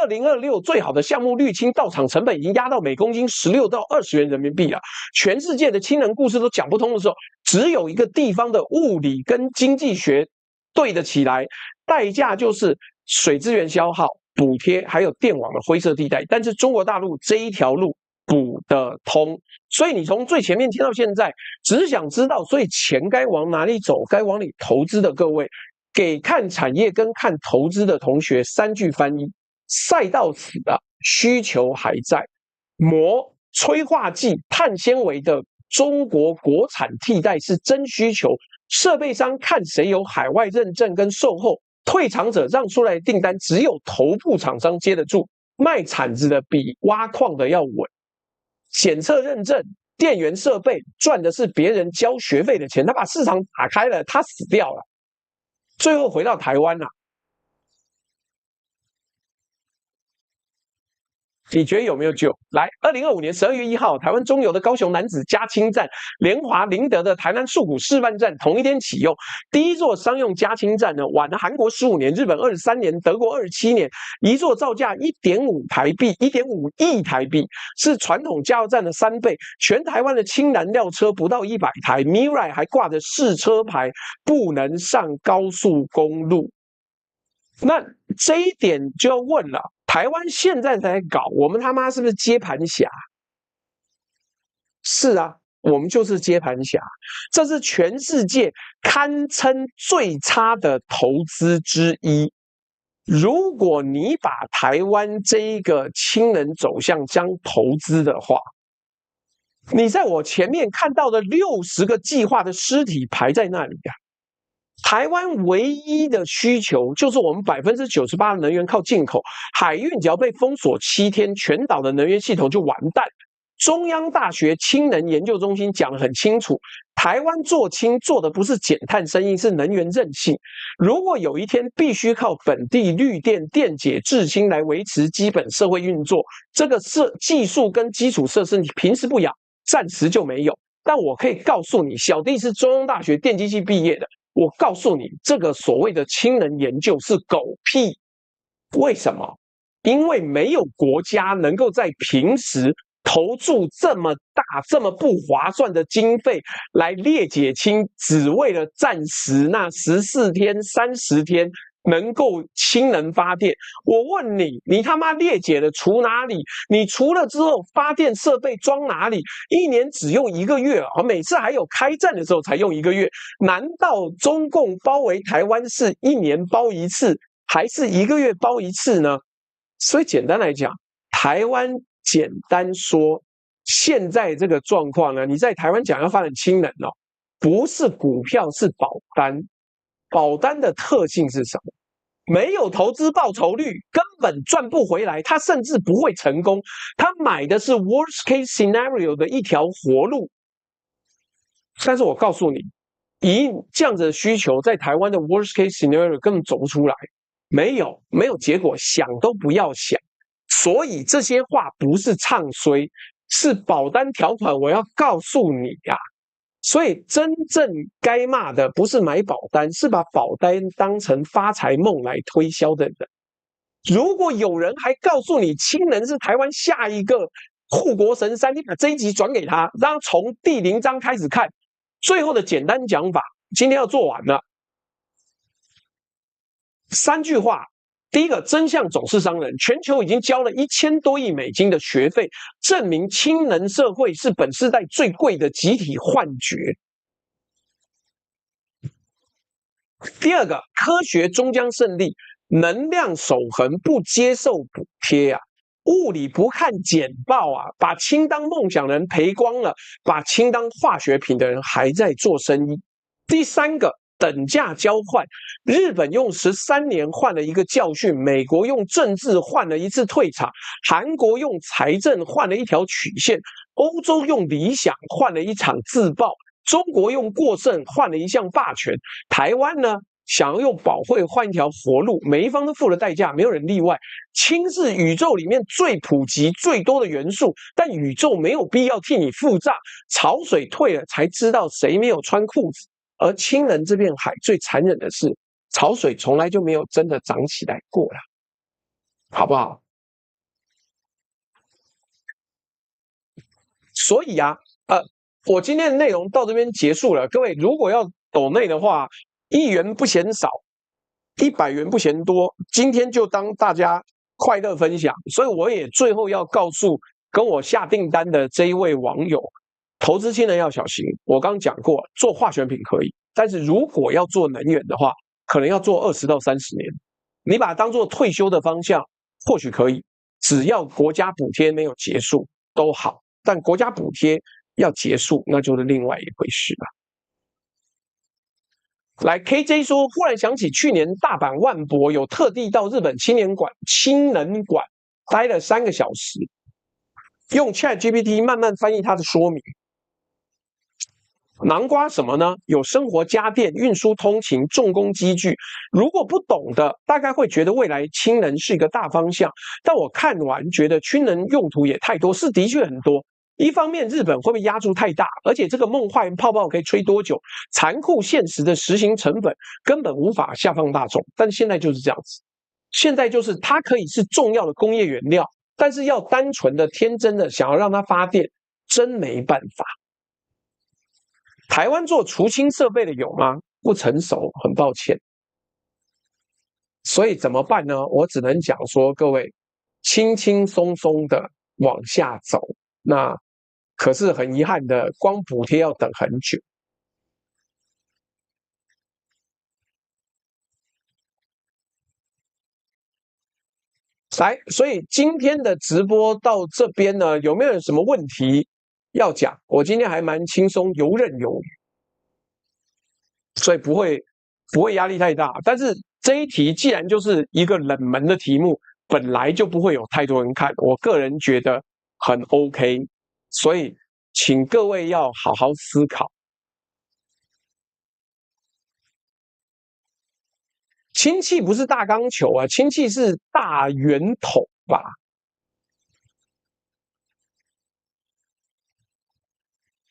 ，2026最好的項目綠氫到廠成本已經壓到每公斤16到20元人民幣了。全世界的氫能故事都講不通的時候，只有一個地方的物理跟經濟學對得起來，代價就是水資源消耗、補貼，還有電網的灰色地帶。但是中國大陸這一條路補得通，所以你從最前面聽到現在，只是想知道，所以錢該往哪裡走，該往裡投資的各位。給看產業跟看投資的同學3句翻譯：賽道死了，需求還在。膜、催化劑、碳纖維的中國國產替代是真需求，設備商看誰有海外認證跟售後，退場者讓出來的訂單只有頭部廠商接得住，賣鏟子的比挖礦的要穩。檢測認證、電源設備賺的是別人交學費的錢，他把市場打開了，他死掉了。最後回到台灣了，你覺得有沒有救？來，2025年12月1號，台灣中油的高雄楠梓加氫站、聯華林德的台南樹谷示範站同一天啟用。第一座商用加氫站呢，晚了韓國15年、日本23年、德國27年，一座造價1.5億台幣，是傳統加油站的3倍。全台灣的氫燃料車不到100台 ，Mirai 還掛着試車牌，不能上高速公路。那這一點就要問了。台灣現在才搞，我們他媽是不是接盤俠？是啊，我們就是接盤俠。這是全世界堪稱最差的投資之一。如果你把台灣這一個氫能走向將投資的話，你在我前面看到的60個計劃的屍體排在那裡啊。台灣唯一的需求就是我們98%的能源靠進口，海運只要被封鎖7天，全島的能源系統就完蛋。中央大學氫能研究中心講得很清楚，台灣做氫做的不是減碳生意，是能源韌性。如果有一天必須靠本地綠電、電解、制氫來維持基本社會運作，這個技術跟基礎設施你平時不養，暫時就沒有。但我可以告訴你，小弟是中央大學電機系畢業的。我告訴你，這個所謂的氫能研究是狗屁。為什麼？因為沒有國家能夠在平時投注這麼大、這麼不划算的經費來裂解氫，只為了暫時那14天、30天能夠氫能發電。我問你，你他媽裂解了除哪裡？你除了之後發電設備裝哪裡？一年只用1個月啊！每次還有開戰的時候才用1個月。難道中共包圍台灣是1年包一次，還是1個月包一次呢？所以簡單來講，台灣簡單說，現在這個狀況呢，你在台灣講要發展氫能哦，不是股票，是保單。保單的特性是什麼？沒有投資報酬率，根本賺不回來，他甚至不會成功。他買的是 worst case scenario 的一條活路。但是我告訴你，以這樣子的需求，在台灣的 worst case scenario 根本走不出來，沒有結果，想都不要想。所以這些話不是唱衰，是保單條款，我要告訴你啊。所以真正該罵的不是買保單，是把保單當成發財夢來推銷的人。如果有人還告訴你氫能是台灣下一個護國神山，你把這一集轉給他，讓他從第0章開始看。最後的簡單講法，今天要做完了。3句話。第一個，真相總是傷人。全球已經交了1000多億美金的學費，證明氫能社會是本世代最貴的集體幻覺。第二個，科學終將勝利，能量守恆不接受補貼啊，物理不看簡報啊，把氫當夢想的人賠光了，把氫當化學品的人還在做生意。第三個，等價交換。日本用13年換了一個教訓，美國用政治換了一次退場，韓國用財政換了一條曲線，歐洲用理想換了一場自爆，中國用過剩換了一項霸權，台灣呢？想要用保會換一條活路，每一方都付了代價，沒有人例外。氫是宇宙裡面最普及、最多的元素，但宇宙沒有必要替你付賬。潮水退了，才知道誰沒有穿褲子。而氫能這片海最殘忍的是，潮水從來就沒有真的漲起來過了，好不好？所以啊，我今天的內容到這邊結束了。各位如果要抖內的話，1元不嫌少，100元不嫌多，今天就當大家快樂分享。所以我也最後要告訴跟我下訂單的這一位網友，投資氫能要小心。我剛講過，做化學品可以，但是如果要做能源的話，可能要做20到30年。你把它當做退休的方向，或許可以，只要國家補貼沒有結束都好。但國家補貼要結束，那就是另外一回事了。來 ，KJ 說，忽然想起去年大阪萬博有特地到日本氫能館待了3個小時，用 ChatGPT 慢慢翻譯它的說明。囊括什麼呢？有生活家電、運輸通勤、重工機具。如果不懂的，大概會覺得未來氫能是一個大方向。但我看完覺得氫能用途也太多，是的確很多。一方面，日本会不會壓注太大？而且這個夢幻泡泡可以吹多久？殘酷現實的實行成本根本無法下放大眾。但現在就是這樣子，現在就是它可以是重要的工業原料，但是要單純的、天真的想要讓它發電，真沒辦法。台灣做除氫設備的有嗎？不成熟，很抱歉。所以怎麼辦呢？我只能講說，各位輕輕鬆鬆的往下走。那可是很遺憾的，光補貼要等很久。來，所以今天的直播到這邊呢，有沒有什麼問題要講？我今天還蠻輕鬆，游刃有餘，所以不會壓力太大。但是這一題既然就是一個冷門的題目，本來就不會有太多人看，我個人覺得很 OK， 所以請各位要好好思考。氫氣不是大鋼球啊，氫氣是大圓筒吧？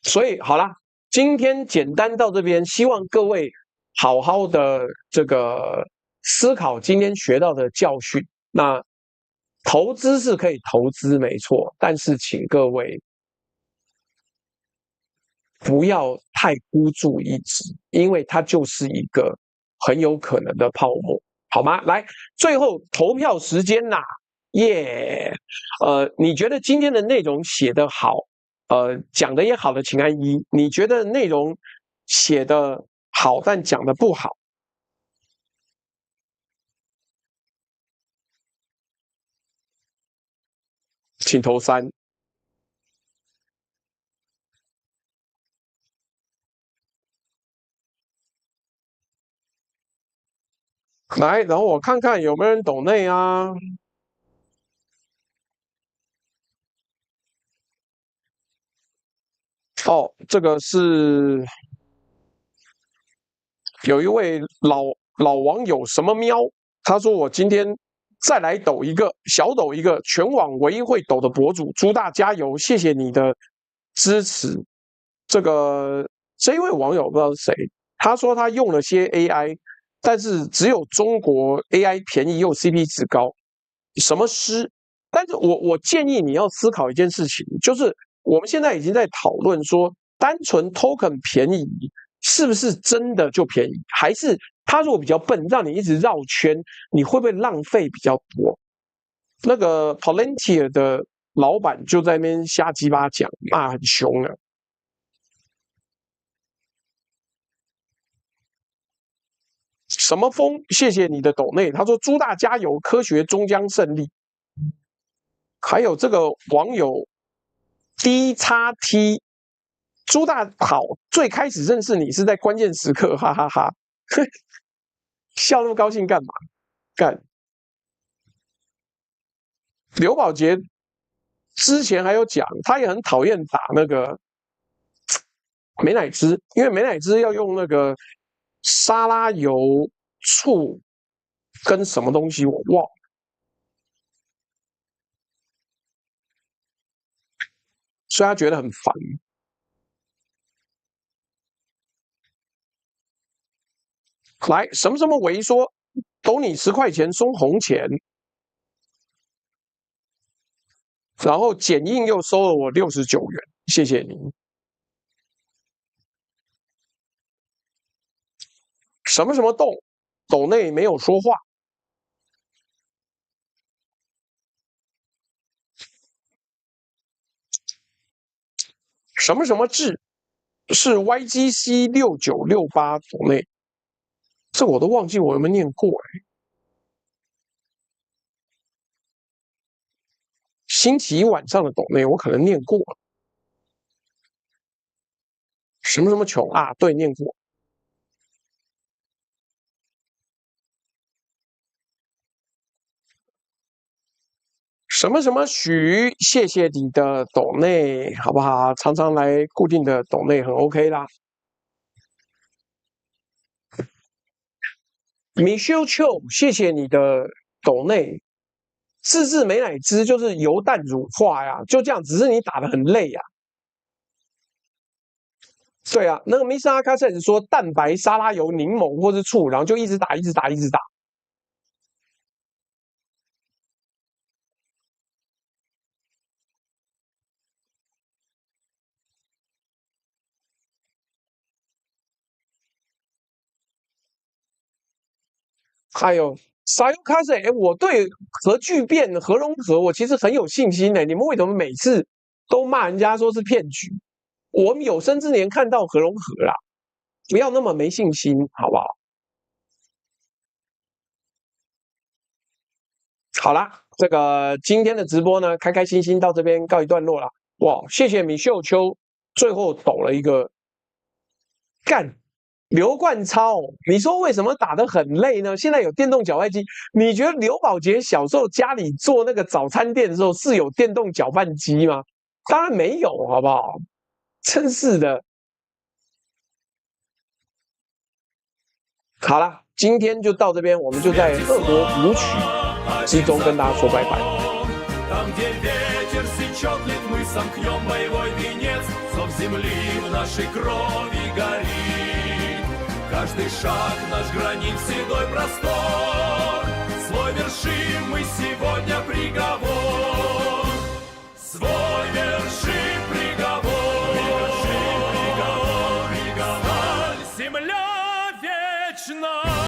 所以好啦，今天簡單到這邊，希望各位好好的這個思考今天學到的教訓。那投資是可以投資沒錯，但是請各位不要太孤注一擲，因為它就是一個很有可能的泡沫，好嗎？來，最後投票時間啦，耶！你覺得今天的內容寫得好，講得也好的，請按1；你覺得內容寫得好但講得不好，請投3。來，然後我看看有沒有人抖內啊？哦，這個是有一位老網友什麼喵，他說我今天再來抖一個，小抖一個，全網唯一會抖的博主，朱大加油，謝謝你的支持。這一位網友不知道是誰，他說他用了些 AI。但是只有中國 AI 便宜又 CP 值高，什麼詩？但是我建議你要思考一件事情，就是我們現在已經在討論說，單純 token 便宜是不是真的就便宜，還是他如果比較笨，讓你一直繞圈，你會不會浪費比較多？那個 Palantir 的老闆就在那邊瞎雞巴講，罵很凶啊。什麼風？謝謝你的抖內。他說：“朱大加油，科學終將勝利。”還有這個網友 DXT， 朱大好，最開始認識你是在關鍵時刻，哈哈哈。笑那麼高興幹嘛？幹！劉寶傑之前還有講，他也很討厭打那個美乃滋，因為美乃滋要用那個沙拉油、醋跟什麼東西我忘了，所以他覺得很煩。來，什麼什麼維說抖你10塊錢送紅錢，然後剪映又收了我69元，謝謝您。什麼什麼動，抖內沒有說話。什麼什麼志是 YGC 6968抖內。這我都忘記我有沒有念過哎。星期一晚上的抖內我可能念過了。什麼什麼窮啊？對，念過。什麼什麼許，謝謝你的抖內，好不好？常常來固定的抖內很 OK 啦。Michelle Cho， 謝謝你的抖內。自制美乃滋就是油蛋乳化呀，就這樣，只是你打得很累呀。對啊，那個 Mr. 阿卡森說蛋白、沙拉油、檸檬或是醋，然後就一直打，一直打，一直打。还有沙尤卡塞，我对核聚变、核融合，我其實很有信心的。你們為什麼每次都罵人家說是騙局？我們有生之年看到核融合啦，不要那麼沒信心，好不好？好啦，這個今天的直播呢，開開心心到這邊告一段落了。哇，謝謝米秀秋，最後抖了一個幹。劉冠超，你說為什麼打得很累呢？現在有電動攪拌機，你覺得劉寶傑小時候家裡做那個早餐店的時候是有電動攪拌機嗎？當然沒有，好不好？真是的。好了，今天就到這邊，我們就在俄國舞曲之中跟大家說拜拜。Каждый шаг наш гранит седой простор, свой вершим мы сегодня приговор.